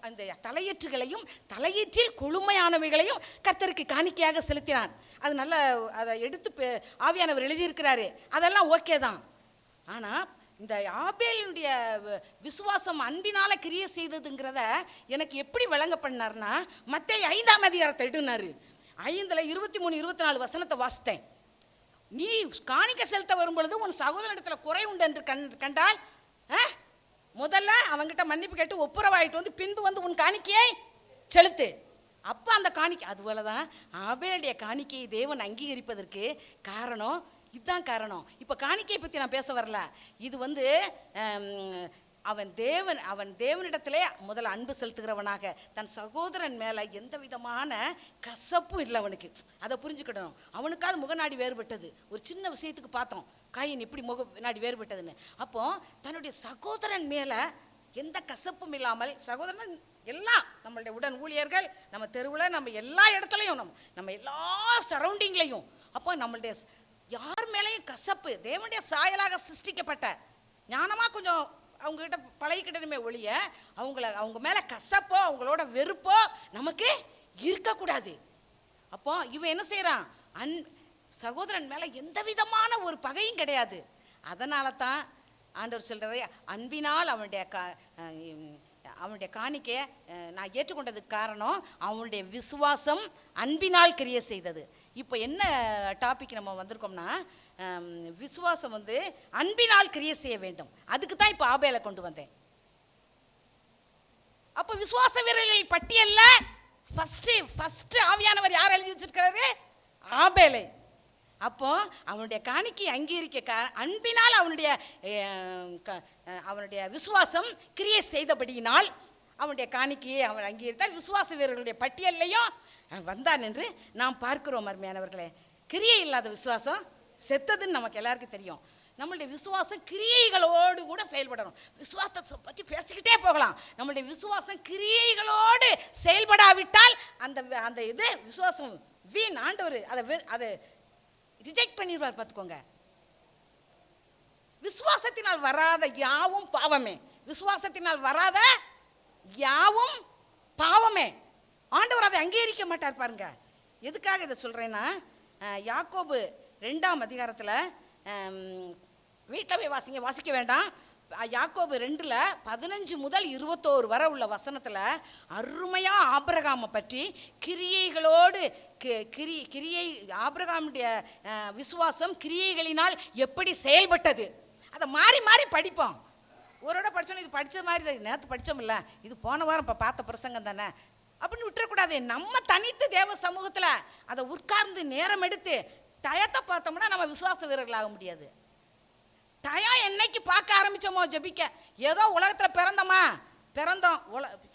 அந்த தலையீற்றுகளையும் தலையீற்றில் கொழுமையானவைகளையும் கர்த்தருக்கு காணிக்கையாக செலுத்தினார். அது நல்ல, அதை எடுத்து ஆவியானவர் எழுதியிருக்கிறாரு, அதெல்லாம் ஓகே தான். ஆனால் இந்த ஆபேலினுடைய விசுவாசம் அன்பினால கிரியை செய்ததுங்கிறத எனக்கு எப்படி விளங்க பண்ணார்னா, மத்தேயு 5ஆம் அதிகாரத்தை எடுனாரு. 5ல் 23, 24 வசனத்தை வாசித்தேன். நீ காணிக்கை செலுத்த வரும்பொழுது உன் சகோதரனிடத்தில் குறை உண்டு என்று கண்டால் முதல்ல அவங்கிட்ட மன்னிப்பு கேட்டு ஒப்புரவாயிட்டு வந்து பின்பு உன் காணிக்கையை செலுத்து. அப்போ அந்த காணிக்கை அதுபோல தான் ஆபேலுடைய காணிக்கையை தேவன் அங்கீகரிப்பதற்கு காரணம் இதுதான் காரணம். இப்போ காணிக்கையை பற்றி நான் பேச வரல. இது அவன் தேவனிடத்திலே முதல்ல அன்பு செலுத்துகிறவனாக தன் சகோதரன் மேலே எந்த விதமான கசப்பும் இல்லை அவனுக்கு. அதை புரிஞ்சுக்கிடணும். அவனுக்காவது முகநாடி வேறுபட்டது. ஒரு சின்ன விஷயத்துக்கு பார்த்தோம், காயின் எப்படி முகநாடி வேறுபட்டதுன்னு. அப்போ தன்னுடைய சகோதரன் மேலே எந்த கசப்பும் இல்லாமல், சகோதரன் எல்லாம் நம்மளுடைய உடன் ஊழியர்கள், நம்ம தெருவில், நம்ம எல்லா இடத்துலையும், நம்ம எல்லா சரௌண்டிங்லையும், அப்போ நம்மளுடைய யார் மேலேயும் கசப்பு, தேவனுடைய சாயலாக சிருஷ்டிக்கப்பட்ட ஞானமாக கொஞ்சம் அவங்ககிட்ட பழகிக்கிட்டனுமே ஒழிய அவங்க மேலே கசப்போ அவங்களோட வெறுப்போ நமக்கு இருக்கக்கூடாது. அப்போ இவன் என்ன செய்கிறான்? சகோதரன் மேலே எந்த விதமான ஒரு பகையும் கிடையாது. அதனால தான் ஆண்டவர் சொல்கிறாரு, அன்பினால் அவனுடைய காணிக்கையை நான் ஏற்றுக்கொண்டதுக்கு காரணம் அவனுடைய விசுவாசம் அன்பினால் கிரியை செய்தது. இப்போ என்ன டாபிக் நம்ம வந்திருக்கோம்னா, விசுவாசம் அன்பினால் கிரியை செய்ய வேண்டும். அதுக்கு தான் இப்போ ஆபேலை கொண்டு வந்தேன். அப்போ விசுவாச வீரர்கள் பட்டியலில் ஃபர்ஸ்ட் ஆவியானவர் யார் எழுதி வச்சிருக்கிறாரு? ஆபேலை. அப்போ அவனுடைய காணிக்கை அங்கீகரிக்க அன்பினால் அவனுடைய விசுவாசம் கிரியை செய்தபடியினால் அவனுடைய காணிக்கையை அவன் அங்கீகரித்தால் விசுவாச வீரர்களுடைய பட்டியலையும் வந்தான் என்று நாம் பார்க்கிறோம். அருமையானவர்களே, கிரியை இல்லாத விசுவாசம் செத்ததுன்னு நமக்கு எல்லாருக்கும் தெரியும். நம்மளுடைய விசுவாசம் கிரியைகளோடு கூட செயல்படணும். விசுவாசத்தை பற்றி பேசிக்கிட்டே போகலாம். நம்மளுடைய விசுவாசம் கிரியைகளோடு செயல்படாவிட்டால் அந்த விசுவாசம் வீண். ஆண்டவர் அதை ரிஜெக்ட் பண்ணிடுவார். பார்த்துக்கோங்க. விசுவாசத்தினால் வராத யாவும் பாவமே. விசுவாசத்தினால் வராத யாவும் பாவமே. ஆண்டவர் அதை அங்கீகரிக்க மாட்டார். பாருங்க, எதுக்காக இதை சொல்றேன்னா, யாக்கோபு 2ஆம் அதிகாரத்தில் வீட்டில் போய் வாசிக்க வேண்டாம். யாக்கோபு 2ல் 15 முதல் 21 வரை உள்ள வசனத்தில் அருமையாக ஆபிரகாமை பற்றி கிரியைகளோடு கிரியை ஆபிரகாமுடைய விசுவாசம் கிரியைகளினால் எப்படி செயல்பட்டது அதை மாறி மாறி படிப்போம். ஒருவோட படித்தோம், இது படித்த மாதிரி தான், நேற்று படித்தோம்ல, இது போன வாரம் இப்போ பார்த்த பிரசங்கம் தானே அப்படின்னு விட்டுறக்கூடாது. நம்ம தனித்து தேவ சமூகத்தில் அதை உட்கார்ந்து நேரம் எடுத்து டயத்தை பார்த்தோம்னா நம்ம விசுவாச வீரர்களாக முடியாது. டயம் என்னைக்கு பார்க்க ஆரம்பித்தோமோ ஜெபிக்க, ஏதோ உலகத்தில் பிறந்தோம்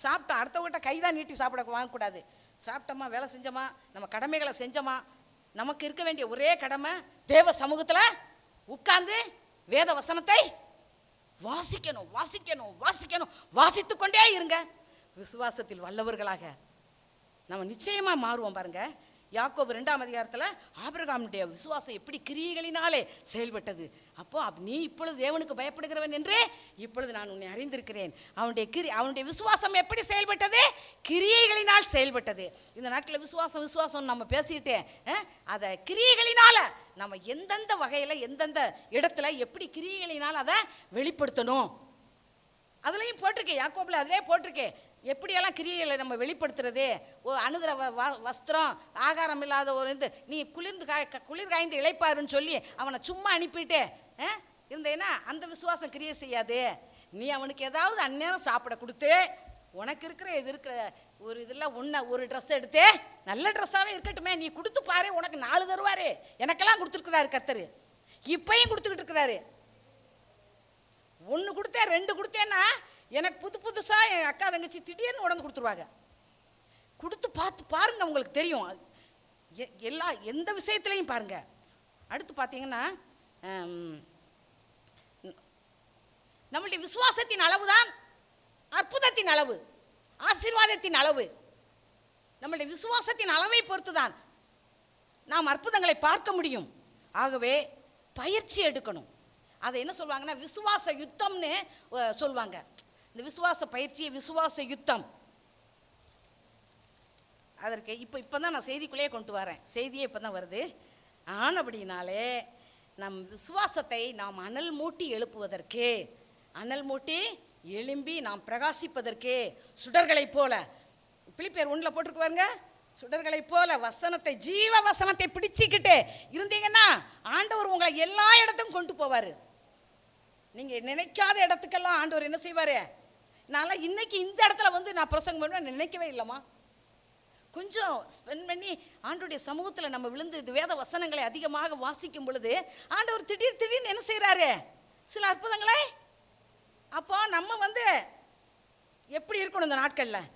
சாப்பிட்டோம், அடுத்தவங்கிட்ட கைதான் நீட்டி சாப்பிட வாங்கக்கூடாது. சாப்பிட்டோமா, வேலை செஞ்சோமா, நம்ம கடமைகளை செஞ்சோமா. நமக்கு இருக்க வேண்டிய ஒரே கடமை தேவ சமூகத்தில் உட்கார்ந்து வேத வசனத்தை வாசிக்கணும், வாசிக்கணும், வாசிக்கணும். வாசித்து கொண்டே இருங்க. விசுவாசத்தில் வல்லவர்களாக நம்ம நிச்சயமாக மாறுவோம். பாருங்க, யாக்கோபு 2ஆம் அதிகாரத்தில் ஆபிரகாமுடைய விசுவாசம் எப்படி கிரியைகளினாலே செயல்பட்டது அப்போ நீ இப்பொழுது தேவனுக்கு பயப்படுகிறவன் என்று இப்பொழுது நான் உன்னை அறிந்திருக்கிறேன். அவனுடைய விசுவாசம் எப்படி செயல்பட்டது? கிரியைகளினால் செயல்பட்டது. இந்த நாட்களில் விசுவாசம் நம்ம பேசிட்டு அதை கிரியைகளினால நம்ம எந்தெந்த வகையில் எந்தெந்த இடத்துல எப்படி கிரியைகளினால் அதை வெளிப்படுத்தணும் அதுலேயும் போட்டிருக்கேன். யாக்கோபில் அதிலே போட்டிருக்கேன் எப்படியெல்லாம் கிரியைகளை நம்ம வெளிப்படுத்துறது. அணுகிற வஸ்திரம், ஆகாரம் இல்லாத ஒரு நீ குளிர் காய்ந்து இளைப்பாருன்னு சொல்லி அவனை சும்மா அனுப்பிட்டு இருந்தேன்னா அந்த விசுவாசம் கிரியை செய்யாது. நீ அவனுக்கு ஏதாவது அந்நேரம் சாப்பிட கொடுத்து உனக்கு இருக்கிற ஒரு இதில் ஒரு ட்ரெஸ் எடுத்து நல்ல ட்ரெஸ்ஸாகவே இருக்கட்டுமே நீ கொடுத்து பாரு, உனக்கு 4 தருவாரு. எனக்கெல்லாம் கொடுத்துருக்குறாரு கர்த்தர், இப்பையும் கொடுத்துக்கிட்டு இருக்கிறாரு. 1 கொடுத்தேன் 2 கொடுத்தேன்னா எனக்கு புதுசாக என் அக்கா தங்கச்சி திடீர்னு உடந்து கொடுத்துருவாங்க. கொடுத்து பாருங்க, உங்களுக்கு தெரியும். எந்த விஷயத்துலையும் பாருங்க. அடுத்து பார்த்தீங்கன்னா நம்மளுடைய விசுவாசத்தின் அளவு தான் அற்புதத்தின் அளவு, ஆசீர்வாதத்தின் அளவு. நம்மளுடைய விசுவாசத்தின் அளவை பொறுத்து தான் நாம் அற்புதங்களை பார்க்க முடியும். ஆகவே பயிற்சி எடுக்கணும். அதை என்ன சொல்லுவாங்கன்னா விசுவாச யுத்தம்னு சொல்லுவாங்க. இந்த விசுவாச பயிற்சியை விசுவாச யுத்தம். அதற்கு இப்போ தான் நான் செய்திக்குள்ளேயே கொண்டு வரேன். செய்தியே இப்போ தான் வருது. ஆனபடினாலே நம் விசுவாசத்தை நாம் அனல் மூட்டி எழுப்புவதற்கு, அனல் மூட்டி எழும்பி நாம் பிரகாசிப்பதற்கு சுடர்களைப் போல, பிலிப்பியர் 1 போட்டிருக்கு பாருங்க, சுடர்களைப் போல வசனத்தை, ஜீவ வசனத்தை பிடிச்சிக்கிட்டு இருந்தீங்கன்னா ஆண்டவர் உங்களை எல்லா இடத்துக்கும் கொண்டு போவார். நீங்கள் நினைக்காத இடத்துக்கெல்லாம் ஆண்டவர் என்ன செய்வார்? நான் இன்னைக்கு இந்த இடத்துல வந்து நான் பிரசங்கம் பண்ணுவேன் நினைக்கவே இல்லைம்மா. கொஞ்சம் ஸ்பெண்ட் பண்ணி ஆண்டவருடைய சமூகத்தில் நம்ம விழுந்து இது வேத வசனங்களை அதிகமாக வாசிக்கும் பொழுது ஆண்டவர் திடீர்னு என்ன செய்கிறாரு? சில அற்புதங்களை. அப்போ நம்ம வந்து எப்படி இருக்கணும் இந்த நாட்களில்?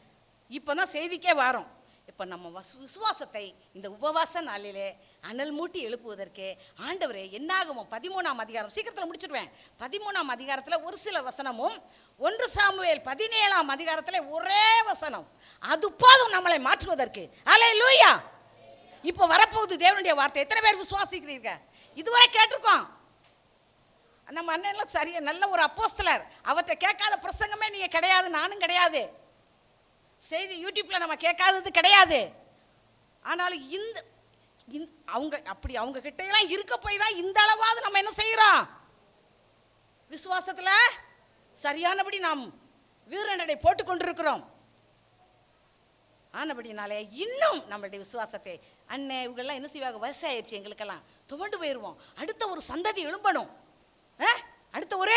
இப்போ தான் செய்திக்கே வரோம். இப்போ நம்ம விசுவாசத்தை இந்த உபவாச நாளிலே அனல் மூட்டி எழுப்புவதற்கு ஆண்டவரே என்னாகுமோ 13ஆம் அதிகாரம், சீக்கிரத்தில் முடிச்சிடுவேன். 13ஆம் அதிகாரத்தில் ஒரு சில வசனமும் 1 சாமுவேல் 17ஆம் அதிகாரத்தில் ஒரே வசனம், அது போதும் நம்மளை மாற்றுவதற்கு. அல்லேலூயா. இப்போ வரப்போகுது தேவனுடைய வார்த்தை. எத்தனை பேர் விசுவாசிக்கிறீர்கள்? இதுவரை கேட்டிருக்கோம். நம்ம அண்ணன்லாம் சரியா நல்ல ஒரு அப்போஸ்தலர், அவர்கிட்ட கேட்காத பிரசங்கமே நீங்கள் கிடையாது, நானும் கிடையாது. செய்தி யூடியூப்ல நம்ம கேட்காதது கிடையாது. ஆனாலும் அவங்க கிட்ட எல்லாம் இருக்க போய் தான் இந்த அளவாவது நம்ம என்ன செய்யறோம்? விசுவாசத்துல சரியானபடி நாம் வீரநடை போட்டு கொண்டிருக்கிறோம். ஆனபடினாலே இன்னும் நம்மளுடைய விசுவாசத்தை அண்ணே இவங்கெல்லாம் என்ன செய்வாங்க? வயசாயிருச்சு, எங்களுக்கெல்லாம் துவண்டு போயிடுவோம். அடுத்த ஒரு சந்ததி எழும்பணும், அடுத்த ஒரு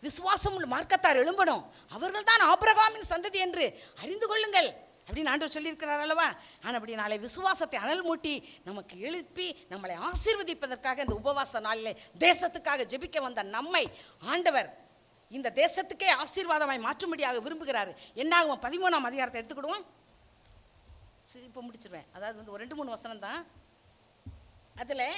விசுவாசம் மார்க்கத்தார் எழும்பணும். அவர்கள் தான் ஆபிரகாமின் சந்ததி என்று அறிந்து கொள்ளுங்கள் அப்படின்னு ஆண்டவர் சொல்லியிருக்கிறார் அல்லவா? ஆனபடினாலே விசுவாசத்தை அனல் மூட்டி நமக்கு எழுப்பி நம்மளை ஆசீர்வதிப்பதற்காக இந்த உபவாச நாளிலே தேசத்துக்காக ஜெபிக்க வந்த நம்மை ஆண்டவர் இந்த தேசத்துக்கே ஆசீர்வாதமாய் மாற்றும்படியாக விரும்புகிறார். என்னாகும்? 13ஆம் அதிகாரத்தை எடுத்துக்கிடுவோம். இப்போ முடிச்சிருவேன். அதாவது வந்து ஒரு 2-3 வசனம் தான், அதில்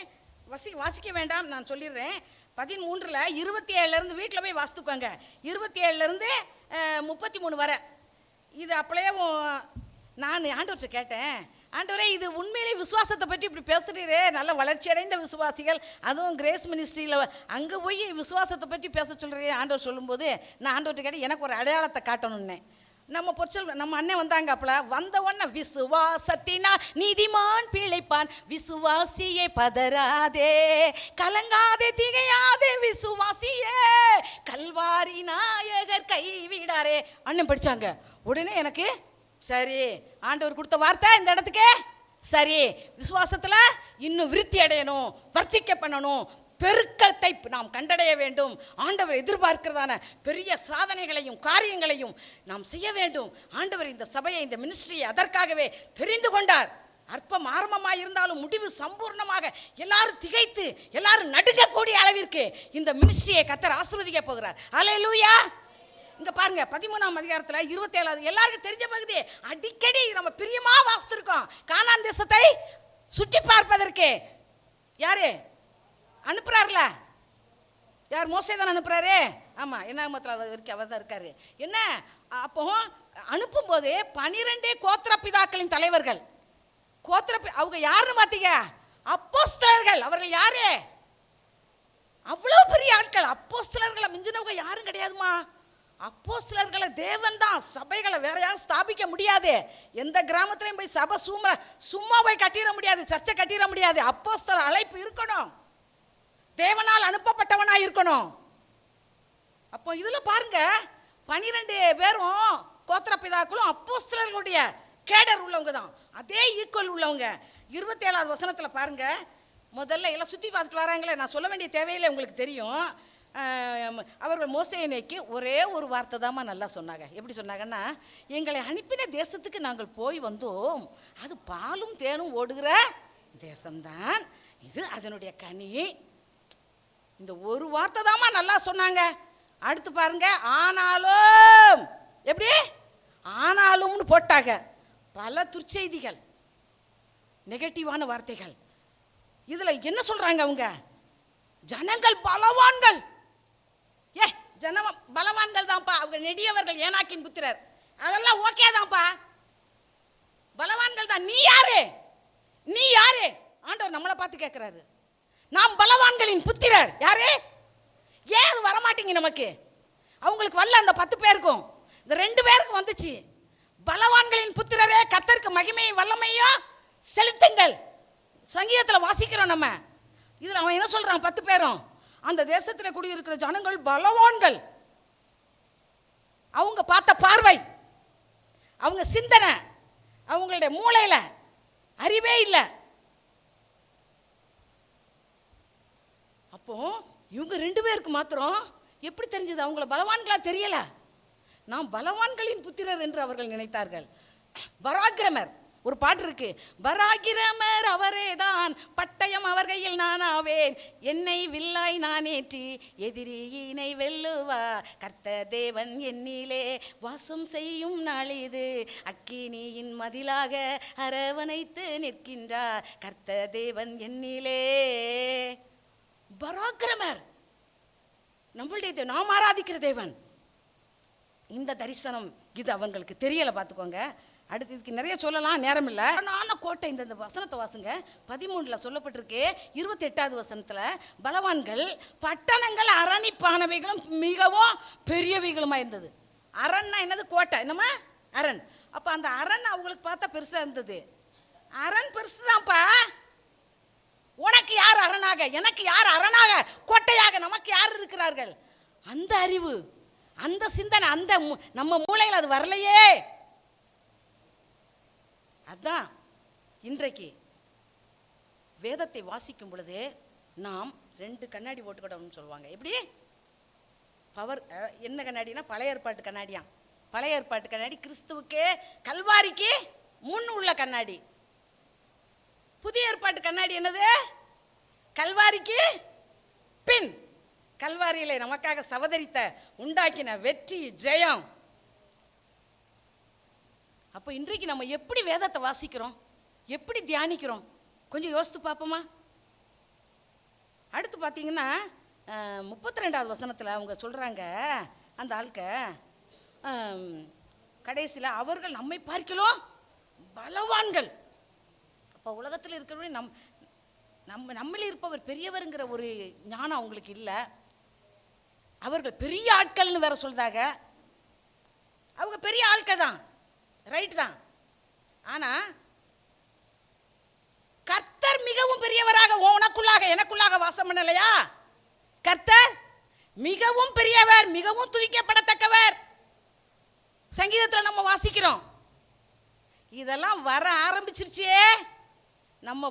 வாசிக்க வேண்டாம், நான் சொல்லிடுறேன். 13ல் 27 வீட்டில் போய் வாசித்துக்கோங்க. 27 33 வரை. இது அப்படியே நான் ஆண்டவர்கிட்ட கேட்டேன், ஆண்டவரே இது உண்மையிலே விசுவாசத்தை பற்றி இப்படி பேசுகிறீரே, நல்ல வளர்ச்சி அடைந்த விசுவாசிகள், அதுவும் கிரேஸ் மினிஸ்ட்ரியில் அங்கே போய் விசுவாசத்தை பற்றி பேச சொல்கிறீரே ஆண்டவர் சொல்லும்போது நான் ஆண்டவர்கிட்ட கேட்டேன், எனக்கு ஒரு அடையாளத்தை காட்டணுன்னே. நம்ம அண்ணன் வந்தாங்க. அப்பல வந்த உடனே விசுவாசத்தினா நீதிமான் பிழைப்பான், விசுவாசியே பதறாதே, கலங்காதே, திகையாதே, விசுவாசியே கல்வாரி நாயகர் கைவிடாரே அண்ணன் படிச்சாங்க. உடனே எனக்கு சரி, ஆண்டவர் கொடுத்த வார்த்தை இந்த இடத்துக்கு சரி, விசுவாசத்துல இன்னும் விருத்தி அடையணும், வர்த்திக்க பண்ணணும், பெருக்கத்தை நாம் கண்டடைய வேண்டும். ஆண்டவர் எதிர்பார்க்கிறதான பெரிய சாதனைகளையும் காரியங்களையும் நாம் செய்ய வேண்டும். ஆண்டவர் இந்த சபையை, இந்த மினிஸ்ட்ரியை அதற்காகவே தெரிந்து கொண்டார். அற்பம் ஆரம்பமாக இருந்தாலும் முடிவு சம்பூர்ணமாக எல்லாரும் திகைத்து எல்லாரும் நடுங்கக்கூடிய அளவிற்கு இந்த மினிஸ்ட்ரியை கர்த்தர் ஆசீர்வதிக்க போகிறார். அல்லேலூயா. இங்க பாருங்க 13ஆம் அதிகாரத்தில் 27 எல்லாருக்கும் தெரிஞ்ச பகுதி, அடிக்கடி நம்ம பிரியமா வாசித்திருக்கோம். கானான் தேசத்தை சுற்றி பார்ப்பதற்கு யாரு அனுப்புறாருல? யார்? மோசே தான் அனுப்புறாரு. ஆமா, என்னாகமத்தில் அவர் தான் இருக்காரு. என்ன அப்போ அனுப்பும் போது 12 கோத்திர பிதாக்களின் தலைவர்கள், அவங்க யாருன்னு பார்த்தீங்க? அப்போஸ்தலர்கள். அவர்கள் யாரு? அவ்வளோ பெரிய ஆட்கள். அப்போஸ்தலர்களை மிஞ்சினவங்க யாரும் கிடையாதுமா. அப்போஸ்தலர்களை தேவன் தான். சபைகளை வேற யாரும் ஸ்தாபிக்க முடியாது. எந்த கிராமத்திலையும் போய் சபை சும்மா போய் கட்டிட முடியாது, சர்ச்சை கட்டிட முடியாது. அப்போஸ்தலர் அழைப்பு இருக்கணும், தேவனால் அனுப்பப்பட்டவனா இருக்கணும். அப்போ இதுல பாருங்க, 12 பேரும் கோத்திரப்பிதாக்களும் அப்போஸ்தலர்களுடைய கேடர் உள்ளவங்க தான், அதே ஈக்குவல் உள்ளவங்க. 27வது வசனத்துல பாருங்க, முதல்ல எல்லாம் சுற்றி பார்த்துட்டு வராங்களே, நான் சொல்ல வேண்டிய தேவையில்லை, உங்களுக்கு தெரியும். அவர்கள் மோசேயை நோக்கி ஒரே ஒரு வார்த்தை தாம்மா நல்லா சொன்னாங்க. எப்படி சொன்னாங்கன்னா, எங்களை அனுப்பின தேசத்துக்கு நாங்கள் போய் வந்தோம், அது பாலும் தேனும் ஓடுகிற தேசம்தான், இது அதனுடைய கனி. இந்த ஒரு வார்த்தை தாம்மா நல்லா சொன்னாங்க. அடுத்து பாருங்க, ஆனாலும், எப்படி ஆனாலும்னு போட்டாங்க. பல துர்ச்செய்திகள், நெகட்டிவான வார்த்தைகள். இதுல என்ன சொல்றாங்க அவங்க? ஜனங்கள் பலவான்கள். பலவான்கள் தான்ப்பா அவங்க, நெடியவர்கள், ஏனாக்கின் புத்திரர், அதெல்லாம் ஓகே தான்ப்பா, பலவான்கள் தான். நீ யாரு? நீ யாரு? ஆண்டவர் நம்மளை பார்த்து கேட்கிறாரு. நாம் பலவான்களின் புத்திரர். யாரு? ஏன் அது வரமாட்டீங்க நமக்கு? அவங்களுக்கு வரல, அந்த 10 பேருக்கும், இந்த 2 பேருக்கு வந்துச்சு. பலவான்களின் புத்திரரே, கர்த்தருக்கு மகிமையும் வல்லமையும் செலுத்துங்கள். சங்கீதத்தில் வாசிக்கிறோம் நம்ம. இதில் அவன் என்ன சொல்றான்? 10 பேரும் அந்த தேசத்தில் குடியிருக்கிற ஜனங்கள் பலவான்கள். அவங்க பார்த்த பார்வை, அவங்க சிந்தனை, அவங்களுடைய மூளையில அறிவே இல்லை. அப்போ இவங்க 2 பேருக்கு மாத்திரம் எப்படி தெரிஞ்சது? அவங்கள பலவான்களா தெரியல. நாம் பலவான்களின் புத்திரர் என்று அவர்கள் நினைத்தார்கள். பராக்கிரமர், ஒரு பாட்டு இருக்கு, பராக்கிரமர் அவரே தான், பட்டயம் அவர் கையில் நான் ஆவேன், என்னை வில்லாய் நான் ஏற்றி எதிரியினை வெல்லுவா, கர்த்தர் தேவன் என்னிலே வாசம் செய்யும் நாளிது, அக்கினியின் மதிலாக அரவணைத்து நிற்கின்றார், கர்த்தர் தேவன் என்னிலே. பராக்கிரமர் நம்மளுடைய நாம் ஆராதிக்கிற தேவன். இந்த தரிசனம் இது அவங்களுக்கு தெரியல, பார்த்துக்கோங்க. அடுத்து இதுக்கு நிறைய சொல்லலாம், நேரம் இல்லை. ஆனால் கோட்டை, இந்த வசனத்தை வாசுங்க. 13 சொல்லப்பட்டிருக்கு. 28வது வசனத்தில், பலவான்கள் பட்டணங்கள் அரணிப்பானவைகளும் மிகவும் பெரியவைகளுமா இருந்தது. அரண்னா என்னது? கோட்டை, என்னமா அரண். அப்போ அந்த அரண் அவங்களுக்கு பார்த்தா பெருசாக இருந்தது. அரண் பெருசு தான்ப்பா. உனக்கு யார் அரணாக, எனக்கு யார் அரணாக, கோட்டையாக நமக்கு யார் இருக்கிறார்கள்? அந்த அறிவு, அந்த சிந்தனை, அந்த நம்ம மூளையில் அது வரலையே. அதான் இன்றைக்கு வேதத்தை வாசிக்கும் பொழுது நாம் 2 கண்ணாடி போட்டுக்கிடணும்னு சொல்லுவாங்க. எப்படி? பவர் என்ன கண்ணாடினா, பழைய ஏற்பாட்டு கண்ணாடியாம். பழைய ஏற்பாட்டு கண்ணாடி கிறிஸ்துவுக்கே கல்வாரிக்கு முன் உள்ள கண்ணாடி. புதிய ஏற்பாட்டு கண்ணாடி என்னது? கல்வாரிக்கு பின். கல்வாரியிலே நமக்காக சவதரித்த உண்டாக்கின வெற்றி, ஜெயம். அப்போ இன்றைக்கு நம்ம எப்படி வேதத்தை வாசிக்கிறோம், எப்படி தியானிக்கிறோம், கொஞ்சம் யோசித்து பார்ப்போமா? அடுத்து பார்த்தீங்கன்னா 32வது வசனத்தில் அவங்க சொல்கிறாங்க, அந்த ஆட்க கடைசியில் அவர்கள் நம்மை பார்க்கலாம் பலவான்கள். அப்போ உலகத்தில் இருக்கிறவங்க நம்மளே இருப்பவர் பெரியவருங்கிற ஒரு ஞானம் அவங்களுக்கு இல்லை. அவர்கள் பெரிய ஆட்கள்னு வேற சொல்றாங்க. அவங்க பெரிய ஆட்கள் தான், ரைட் தான். ஆனா கர்த்தர் மிகவும் பெரியவராக உனக்குள்ளாக எனக்குள்ளாக வாசம் பண்ணலையா? கர்த்தர் மிகவும் பெரியவர், மிகவும் துதிக்கப்படத்தக்கவர். சங்கீதத்தில் நம்ம வாசிக்கிறோம். இதெல்லாம் வர ஆரம்பிச்சிருச்சே. நம்ம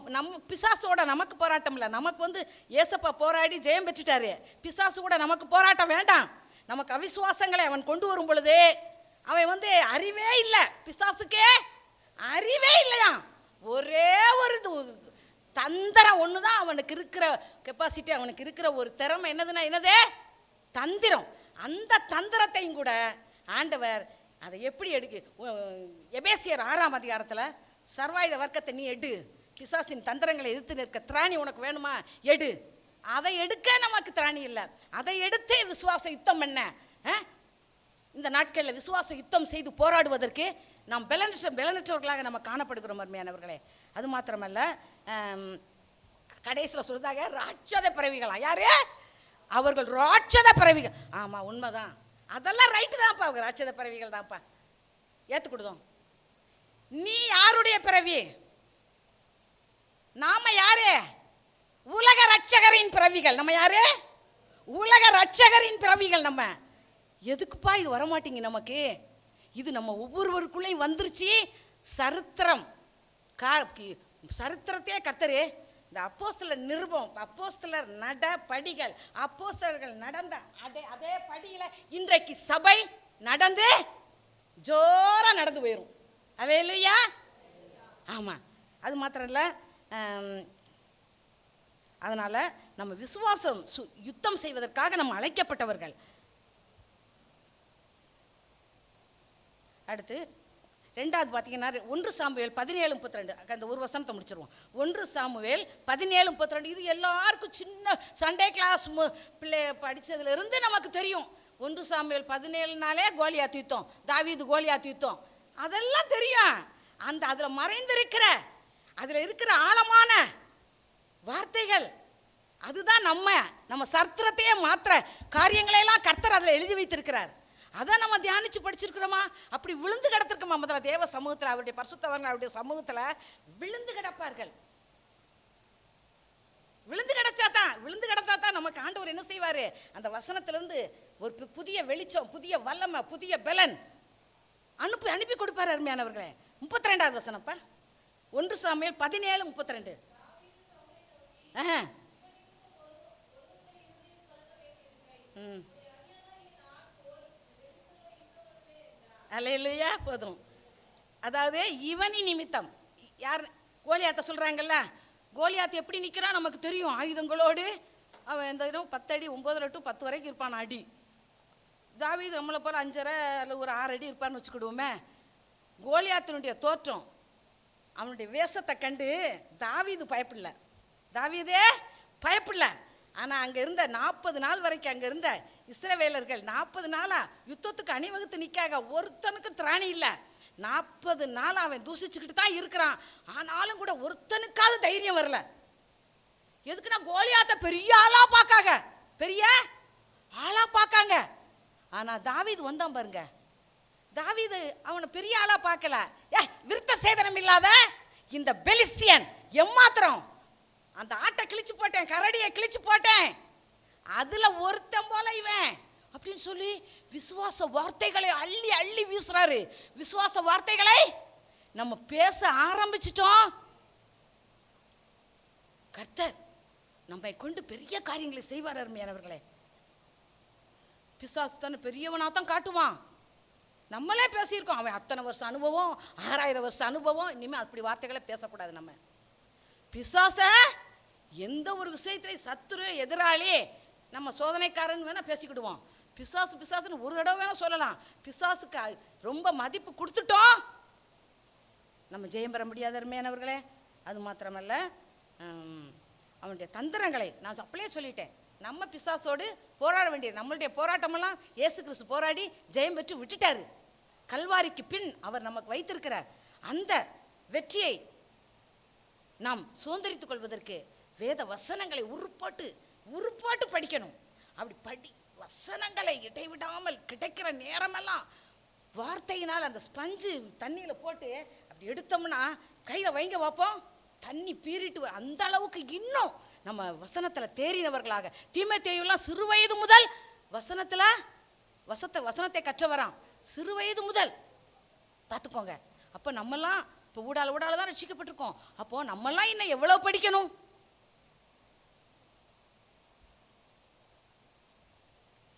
பிசாசோட நமக்கு போராட்டம் இல்லை. நமக்கு ஏசப்பா போராடி ஜெயம் பெற்றுட்டாரு. பிசாசு கூட நமக்கு போராட்டம் வேண்டாம். நமக்கு அவிசுவாசங்களை அவன் கொண்டு வரும் பொழுது அவன் அறிவே இல்லை. பிசாசுக்கே அறிவே இல்லையா? ஒரே ஒரு தந்திரம் ஒன்று தான் அவனுக்கு இருக்கிற கெப்பாசிட்டி, அவனுக்கு இருக்கிற ஒரு திறமை. என்னது? தந்திரம். அந்த தந்திரத்தையும் கூட ஆண்டவர் அதை எப்படி எபேசியர் 6ஆம் அதிகாரத்தில், சர்வாயுத வர்க்கத்தை நீ எடு, பிசாசின் தந்திரங்களை எதிர்த்து நிற்க திராணி உனக்கு வேணுமா, எடு. அதை எடுக்க நமக்கு திராணி இல்லை. அதை எடுத்து விசுவாச யுத்தம் பண்ண இந்த நாட்களில் விசுவாச யுத்தம் செய்து போராடுவதற்கு நாம் பலனற்றவர்களாக நம்ம காணப்படுகிறோம் அருமையானவர்களே. அது மாத்திரமல்ல, கடைசியில் சொல்றதாக ராட்சத பிறவிகளா. யாரு? அவர்கள் ராட்சத பிறவிகள். ஆமா, உண்மைதான், அதெல்லாம் ரைட்டு தான்ப்பா, அவங்க ராட்சத பிறவிகள் தான்ப்பா, ஏத்துக்கிடுதோம். நீ யாருடைய பிறவி? நாம யாரு? உலக ரட்சகரின் பிறவிகள். நம்ம யாரு? உலக ரட்சகரின் பிறவிகள். நம்ம எதுக்குப்பா இது வரமாட்டீங்க நமக்கு? இது நம்ம ஒவ்வொருவருக்குள்ளேயும் வந்துருச்சு. சரித்திரம் சரித்திரத்தையே கர்த்தரு இந்த அப்போஸ்தலர் நிருபம், அப்போஸ்தலர் நட படிகள், அப்போஸ்தலர்கள் நடந்த அதே படியில இன்றைக்கு சபை நடந்து ஜோரா நடந்து போயிடும். அல்லேலூயா. ஆமா, அது மாத்திரம் இல்லை, அதனால நம்ம விசுவாசம் யுத்தம் செய்வதற்காக நம்ம அழைக்கப்பட்டவர்கள். அடுத்து ரெண்டாவது பார்த்தீங்கன்னா 1 சாமுவேல் 17:32. அந்த ஒரு வசனத்தை முடிச்சிருவோம். 1 சாமுவேல் 17:32. இது எல்லாருக்கும் சின்ன சண்டே கிளாஸ் பிள்ளை படித்ததுல இருந்து நமக்கு தெரியும். 1 சாமுவேல் 17நாலே கோலியாத் யுத்தம், தாவீது கோலியாத் யுத்தம், அதெல்லாம் தெரியும். அதில் மறைந்திருக்கிற அதில் இருக்கிற ஆழமான வார்த்தைகள், அதுதான் நம்ம சரித்திரத்தையே மாற்ற காரியங்களையெல்லாம் கர்த்தர் அதில் எழுதி வைத்திருக்கிறார். அதான் நம்ம தியானிச்சு படிச்சிருக்கிறோமா? அப்படி விழுந்து கிடத்திருக்கோமா? முதல்ல தேவ சமூகத்தில், அவருடைய பரிசுத்தவர்கள் அவருடைய சமூகத்தில் விழுந்து கிடப்பார்கள். விழுந்து கிடத்தா தான் நமக்கு ஆண்டவர் என்ன செய்வாரு? அந்த வசனத்திலிருந்து ஒரு புதிய வெளிச்சம், புதிய வல்லமை, புதிய பலன் அனுப்பி கொடுப்பார். அருமையானவர்களே, 32வது வசனப்பா, 1 சாமுவேல் 17:32. அல்லேலூயா. போதும். அதாவது இவனி நிமித்தம் யார்? கோலியாத்தை சொல்றாங்கல்ல. கோலியாத் எப்படி நிற்கிறான் நமக்கு தெரியும், ஆயுதங்களோடு. அவன் எந்த 10 அடி 9 to 10 வரைக்கும் இருப்பான் அடி. தாவீது நம்மளை போல 5.5 அல்ல ஒரு 6 அடி இருப்பான்னு வச்சுக்கிடுவோமே. கோலியாத்தினுடைய தோற்றம், அவனுடைய வேஷத்தை கண்டு தாவீது பயப்படல. தாவீதே பயப்படல. ஆனால் அங்கே இருந்த 40 நாள் வரைக்கும் அங்கே இருந்த இஸ்ரவேலர்கள் 40 நாளா யுத்தத்துக்கு அணிவகுத்து நிற்காக ஒருத்தனுக்கு திராணி இல்லை. 40 நாள் அவன் தூசிச்சுக்கிட்டு தான் இருக்கிறான். ஆனாலும் கூட ஒருத்தனுக்காவது தைரியம் வரல. எதுக்குன்னா கோலியாத்த பெரிய ஆளா பார்க்காங்க. ஆனால் தாவீது வந்தான் பாருங்க. தாவீது அவனை பெரிய ஆளா பார்க்கல. விருத்த சேதனம் இல்லாத இந்த பெலிஸ்தியன் எம்மாத்திரம் அந்த ஆட்டை கிழிச்சு போட்டேன், கரடியை கிழிச்சு போட்டேன், அதுல ஒருத்தன் போல இவன் அப்படின்னு சொல்லி விசுவாச வார்த்தைகளை அள்ளி அள்ளி வீசுறாரு. விசுவாச வார்த்தைகளை நம்ம பேச ஆரம்பிச்சிட்டோம். கர்த்தர் நம்மை கொண்டு பெரிய காரியங்களை செய்வார். அருமையானவர்களே, பிசாசு தானே பெரியவனா தான் காட்டுவான். நம்மளே பேசியிருக்கோம், அவன் அத்தனை வருஷம் அனுபவம், 6000 வருஷம் அனுபவம். இனிமேல் அப்படி வார்த்தைகளை பேசக்கூடாது. நம்ம பிசாச எந்த ஒரு விஷயத்திலையும் சத்துரு எதிராளி நம்ம சோதனைக்காரன் வேணா பேசிக்கிடுவோம். பிசாசுன்னு ஒரு தடவை வேணா சொல்லலாம். பிசாசுக்கு ரொம்ப மதிப்பு கொடுத்துட்டோம், நம்ம ஜெயம் பெற முடியாத அருமையானவர்களே. அது மாத்திரமல்ல, அவனுடைய தந்திரங்களை நான் அப்படியே சொல்லிட்டேன். நம்ம பிசாசோடு போராட வேண்டியது. நம்மளுடைய போராட்டமெல்லாம் இயேசு கிறிஸ்து போராடி ஜெயம் பெற்று விட்டுட்டாரு. கல்வாரிக்கு பின் அவர் நமக்கு வைத்திருக்கிறார். அந்த வெற்றியை நாம் சுதந்திரித்துக் கொள்வதற்கு வேத வசனங்களை உருப்பாட்டு படிக்கணும். அப்படி வசனங்களை இடைவிடாமல் கிடைக்கிற நேரமெல்லாம் வார்த்தையினால் அந்த ஸ்பஞ்சு தண்ணியில் போட்டு அப்படி எடுத்தோம்னா கையில் வைங்க பார்ப்போம், தண்ணி பீறிட்டு அந்த அளவுக்கு இன்னும் நம்ம வசனத்தில் தேறினவர்களாக. தீமோத்தேயுலாம் சிறு வயது முதல் வசனத்தை கற்றவராம். சிறு வயது முதல் பார்த்துக்கோங்க. அப்போ நம்மெல்லாம் இப்போ ஊடால தான் ரட்சிக்கப்பட்டிருக்கோம். அப்போ நம்மெல்லாம் இன்னும் எவ்வளோ படிக்கணும்?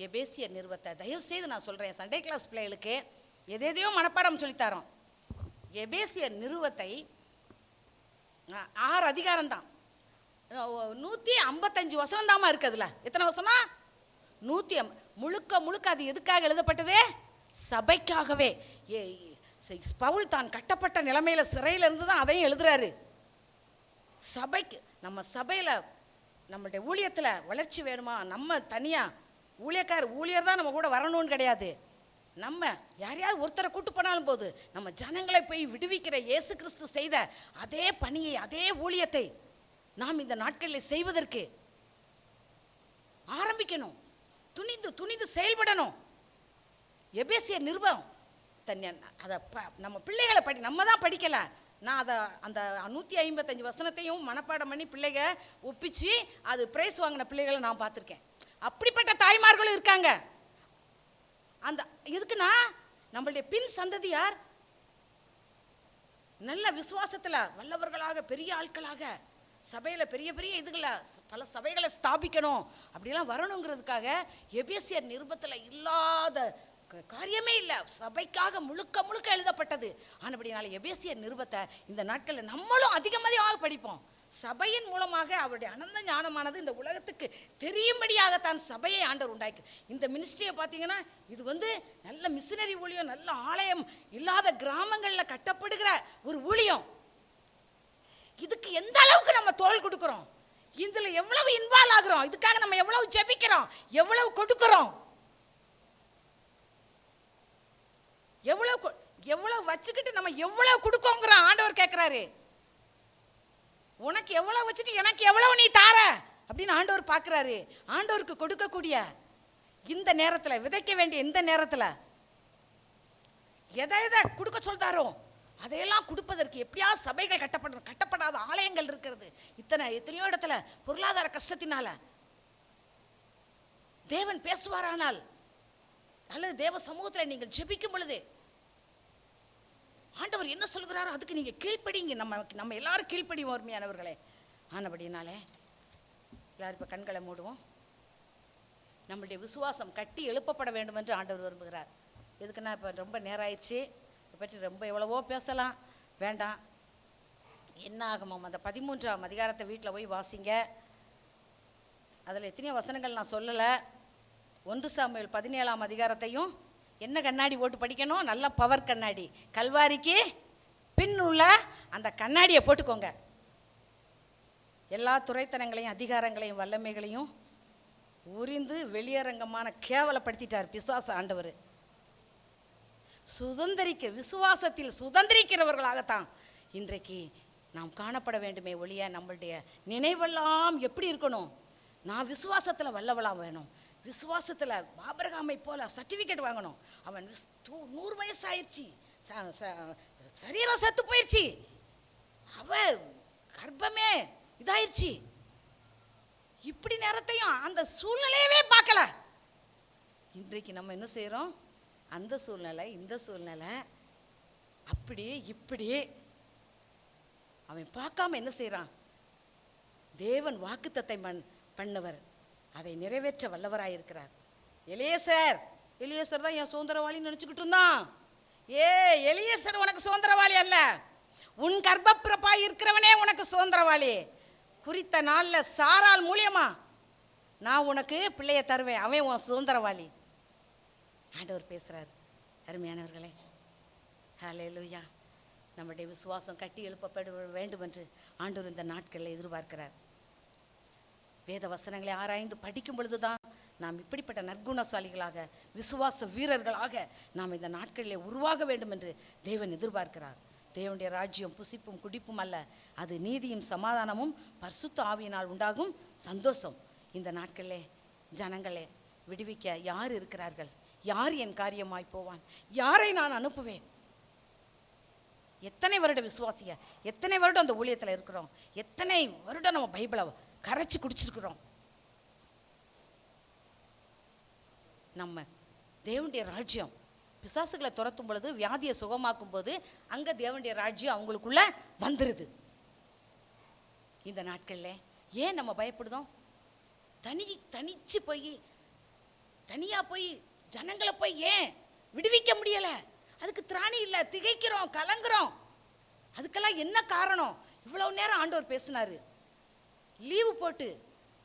எபேசியர் நிறுவத்தை தயவு செய்து நான் சொல்கிறேன், சண்டே கிளாஸ் பிள்ளைகளுக்கு எதையோ மனப்பாடம் சொல்லித்தரோம். எபேசியர் நிறுவத்தை 6 அதிகாரம் தான், 155 வசனம் தாமா இருக்கு. அதில் எத்தனை வசனம்? 100. முழுக்க அது எதுக்காக எழுதப்பட்டதே? சபைக்காகவே. பவுல் தான் கட்டப்பட்ட நிலைமையில சிறையில் இருந்து தான் அதையும் எழுதுறாரு. சபைக்கு, நம்ம சபையில் நம்மளுடைய ஊழியத்தில் வளர்ச்சி வேணுமா? நம்ம தனியாக ஊழியர் தான் நம்ம கூட வரணும்னு கிடையாது. நம்ம யாரையாவது ஒருத்தரை கூட்டு போனாலும் போது நம்ம ஜனங்களை போய் விடுவிக்கிற இயேசு கிறிஸ்து செய்த அதே பணியை, அதே ஊழியத்தை நாம் இந்த நாட்களில் செய்வதற்கு ஆரம்பிக்கணும், துணிந்து துணிந்து செயல்படணும். எபேசியர் நிருபம் அதை நம்ம பிள்ளைகளை நம்ம தான் படிக்கல. நான் அதை அந்த 155 வசனத்தையும் மனப்பாடம் பண்ணி பிள்ளைங்க ஒப்பிச்சு அது பிரைஸ் வாங்கின பிள்ளைகளை நான் பார்த்துருக்கேன். அப்படிப்பட்ட தாய்மார்களும் இருக்காங்க. அந்த எதுக்குன்னா நம்மளுடைய பின் சந்ததி யார் நல்ல விசுவாசத்தில் வல்லவர்களாக பெரிய ஆட்களாக சபையில் பெரிய பெரிய இதுகளை பல சபைகளை ஸ்தாபிக்கணும் அப்படிலாம் வரணுங்கிறதுக்காக எபேசியர் நிருபத்தில் இல்லாத காரியமே இல்லை. சபைக்காக முழுக்க முழுக்க எழுதப்பட்டது. ஆனபடினால எபேசியர் நிருபத்தை இந்த நாட்களில் நம்மளும் அதிகமாக படிப்போம். சபையின் மூலமாக அவருடைய அனந்த ஞானமானது இந்த உலகத்துக்கு தெரியும்படியாகத்தான் சபையை ஆண்டவர் உண்டாக்கி. இந்த மினிஸ்ட்ரியை பார்த்தீங்கன்னா இது நல்ல மிஷினரி ஊழியம், நல்ல ஆலயம் இல்லாத கிராமங்களில் கட்டப்படுகிற ஒரு ஊழியம். இதுக்கு எந்த அளவுக்கு நம்ம தோள் கொடுக்கிறோம், இதில் எவ்வளவு இன்வால்வ் ஆகுறோம், இதுக்காக நம்ம எவ்வளவு ஜெபிக்கிறோம், எவ்வளவு கொடுக்கிறோம், எவ்வளவு வச்சுக்கிட்டு நம்ம எவ்வளவு கொடுக்கோங்கிற ஆண்டவர் கேட்கிறாரு. உனக்கு எவ்வளவு வச்சுட்டு எனக்கு எவ்வளவு நீ தார அப்படின்னு ஆண்டவர் பார்க்கிறாரு. ஆண்டவருக்கு கொடுக்கக்கூடிய இந்த நேரத்தில், விதைக்க வேண்டிய இந்த நேரத்தில் எதை எதை கொடுக்க சொல்றாரோ அதையெல்லாம் கொடுப்பதற்கு எப்படியாவது சபைகள் கட்டப்படாத ஆலயங்கள் இருக்கிறது. எத்தனையோ இடத்துல பொருளாதார கஷ்டத்தினால தேவன் பேசுவாரானால் அல்லது தேவ சமூகத்தில் நீங்கள் ஜெபிக்கும் பொழுது ஆண்டவர் என்ன சொல்கிறாரோ அதுக்கு நீங்க கீழ்ப்படிங்க. நம்ம எல்லாரும் கீழ்ப்படிவோம் அருமையானவர்களே. ஆனபடினாலே எல்லாரும் இப்ப கண்களை மூடுவோம். நம்மளுடைய விசுவாசம் கட்டி எழுப்பப்பட வேண்டும் என்று ஆண்டவர் விரும்புகிறார். எதுக்குன்னா இப்போ ரொம்ப நேரம் ஆயிடுச்சு, இதை பற்றி ரொம்ப எவ்வளவோ பேசலாம், வேண்டாம். என்ன ஆகுமோ அந்த 13ஆம் அதிகாரத்தை வீட்டில் போய் வாசிங்க. அதில் எத்தனையோ வசனங்கள் நான் சொல்லலை. 1 சாமுவேல் 17ஆம் அதிகாரத்தையும் என்ன கண்ணாடி போட்டு படிக்கணும், நல்ல பவர் கண்ணாடி, கல்வாரிக்கு பின் உள்ள அந்த கண்ணாடியை போட்டுக்கோங்க. எல்லா துறைத்தனங்களையும் அதிகாரங்களையும் வல்லமைகளையும் உரிந்து வெளியரங்கமான கேவலப்படுத்திட்டார் பிசாசு ஆண்டவர். விசுவாசத்தில் சுதந்திரிக்கிறவர்களாகத்தான் இன்றைக்கு நாம் காணப்பட வேண்டுமே ஒழிய நம்மளுடைய நினைவெல்லாம் எப்படி இருக்கணும், நான் விசுவாசத்தில் வல்லவளாம் வேணும், விசுவாசத்தில் ஆபிரகாமை போல சர்டிஃபிகேட் வாங்கணும். அவன் 100 வயசு ஆயிடுச்சு, சரீரம் செத்து போயிடுச்சு, அவ கர்ப்பமே இதாயிருச்சு, இப்படி நேரத்தையும் அந்த சூழ்நிலையவே பார்க்கல. இன்றைக்கு நம்ம என்ன செய்யறோம், அந்த சூழ்நிலை இந்த சூழ்நிலை அப்படி இப்படி அவன் பார்க்காம என்ன செய்யறான், தேவன் வாக்குத்தத்தை பண்ணவர் அதை நிறைவேற்ற வல்லவராயிருக்கிறார். எலியேசர் தான் என் சுதந்திரவாளி நினைச்சுக்கிட்டு இருந்தான். எலியேசர் உனக்கு சுதந்திரவாளி அல்ல, உன் கர்ப்பப்பிறப்பாய் இருக்கிறவனே உனக்கு சுதந்திரவாளி. குறித்த நாளில் சாரால் மூலியமா நான் உனக்கு பிள்ளைய தருவேன், அவன் உன் சுதந்திரவாளி. ஆண்டவர் பேசுறார். அருமையானவர்களே, ஹல்லேலூயா. நம்முடைய விசுவாசம் கட்டி எழுப்பப்பட வேண்டும் என்று ஆண்டவர் இந்த நாட்களில் எதிர்பார்க்கிறார். வேத வசனங்களை ஆராய்ந்து படிக்கும் பொழுதுதான் நாம் இப்படிப்பட்ட நற்குணசாலிகளாக விசுவாச வீரர்களாக நாம் இந்த நாட்களிலே உருவாக வேண்டும் என்று தேவன் எதிர்பார்க்கிறார். தேவனுடைய ராஜ்யம் புசிப்பும் குடிப்பும் அல்ல, அது நீதியும் சமாதானமும் பரிசுத்த ஆவியினால் உண்டாகும் சந்தோஷம். இந்த நாட்களிலே ஜனங்களே விடுவிக்க யார் இருக்கிறார்கள், யார் என் காரியமாய் போவான், யாரை நான் அனுப்புவேன்? எத்தனை வருட விசுவாசிய, எத்தனை வருடம் அந்த ஊழியத்தில் இருக்கிறோம், எத்தனை வருடம் நம்ம பைபிளை கரைச்சி குடிச்சிருக்கிறோம். நம்ம தேவனுடைய ராஜ்யம் பிசாசுகளை துரத்தும் பொழுது, வியாதியை சுகமாக்கும் போது அங்கே தேவனுடைய ராஜ்யம் அவங்களுக்குள்ள வந்துடுது. இந்த நாட்களில் ஏன் நம்ம பயப்படுதோம்? தனிச்சு போய் தனியாக போய் ஜனங்களை போய் ஏன் விடுவிக்க முடியலை? அதுக்கு திராணி இல்லை, திகைக்கிறோம், கலங்குறோம். அதுக்கெல்லாம் என்ன காரணம்? இவ்வளவு நேரம் ஆண்டவர் பேசினாரு, லீவு போட்டு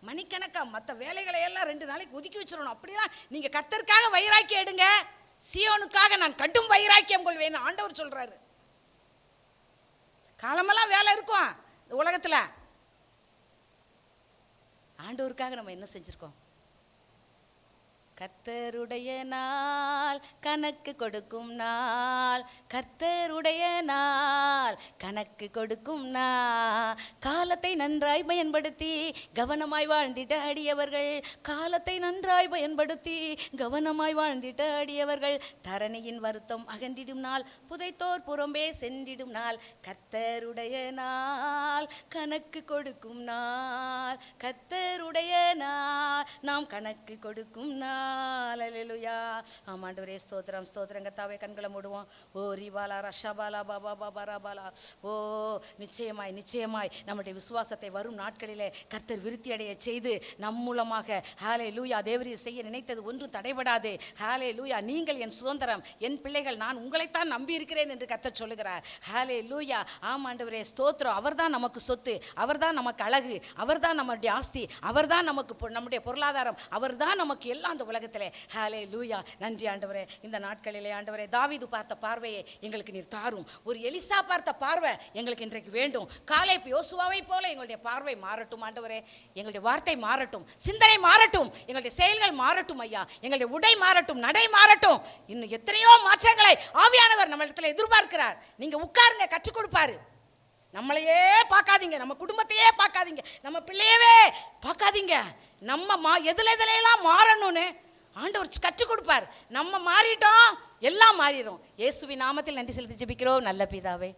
மணிக்கணக்கா மற்ற வேலைகளை எல்லாம் 2 நாளைக்கு ஒதுக்கி வச்சிடணும். அப்படிலாம் நீங்க கர்த்தருக்காக வைராக்கியம் எடுங்க, சீயோனுக்காக நான் கடும் வைராக்கியம் கொள்வேன் ஆண்டவர் சொல்றாரு. காலமெல்லாம் வேலை இருக்கும் இந்த உலகத்துல. ஆண்டவருக்காக நம்ம என்ன செஞ்சிருக்கோம்? கர்த்தருடைய நாள் கணக்கு கொடுக்கும் நாள், கர்த்தருடைய நாள் கணக்கு கொடுக்கும் நாள். காலத்தை நன்றாய் பயன்படுத்தி கவனமாய் வாழ்ந்திட்ட அடியவர்கள், காலத்தை நன்றாய் பயன்படுத்தி கவனமாய் வாழ்ந்திட்ட அடியவர்கள் தரணியின் வருத்தம் அகன்றிடும் நாள், புதைத்தோர் புறம்பே சென்றிடும் நாள். கர்த்தருடைய நாள் கணக்கு கொடுக்கும் நாள், கர்த்தருடைய நாள் நாம் கணக்கு கொடுக்கும் நாள். அல்லேலூயா. ஆமாண்டவரே ஸ்தோத்திரம் ஸ்தோத்திரம். கர்த்தாவே கண்களை மூடுவோம். ஓ ரிபாலா ரஷபாலா பாபா பாபா ரபாலா. ஓ நிச்சயமாய் நிச்சயமாய் நம்முடைய விசுவாசத்தை வரும் நாட்களிலே கர்த்தர் விருத்தி அடைய செய்து நம் மூலமாக ஹல்லேலூயா தேவரீர் செய்ய நினைத்தது ஒன்றும் தடைபடாது. ஹல்லேலூயா. நீங்கள் என் சுதந்திரம், என் பிள்ளைகள், நான் உங்களைத்தான் நம்பி இருக்கிறேன் என்று கர்த்தர் சொல்லுகிறார். ஹல்லேலூயா. ஆமாண்டவரே ஸ்தோத்திரம். அவர்தான் நமக்கு சொத்து, அவர்தான் நமக்கு அழகு, அவர்தான் நம்முடைய ஆஸ்தி, அவர்தான் நமக்கு நம்முடைய பொருளாதாரம், அவர்தான் நமக்கு எல்லாம் அந்த உலகத்திலே. ஹல்லேலூயா. நன்றி ஆண்டவரே. இந்த நாட்களிலே ஆண்டவரே தாவீது பார்த்த பார்வையை எங்களுக்கு நீர் தாரும். ஒரு எலிசா பார்த்த பார்வை எங்களுக்கு இன்றைக்கு வேண்டும். காலேப் யோசுவாவை போல எங்களுடைய பார்வை மாறட்டும் ஆண்டவரே. எங்களுடைய வார்த்தை மாறட்டும், சிந்தனை மாறட்டும், எங்களுடைய செயல்கள் மாறட்டும் ஐயா. எங்களுடைய உடை மாறட்டும், நடை மாறட்டும். இன்னும் எத்தனையோ மாற்றங்களை ஆவியானவர் நம்ம இடத்துல எதிர்பார்க்கிறார். நீங்க உட்காருங்க, கற்றுக் கொடுப்பாரு. நம்மளையே பார்க்காதீங்க, நம்ம குடும்பத்தையே பார்க்காதீங்க, நம்ம பிள்ளையவே பார்க்காதீங்க. நம்ம எதுலாம் மாறணும்னு ஆண்டவர் கற்றுக் கொடுப்பார். நம்ம மாறிட்டோம், எல்லாம் மாறிடும். இயேசுவின் நாமத்தில் நன்றி செலுத்தி ஜெபிக்கிறோம் நல்ல பிதாவே.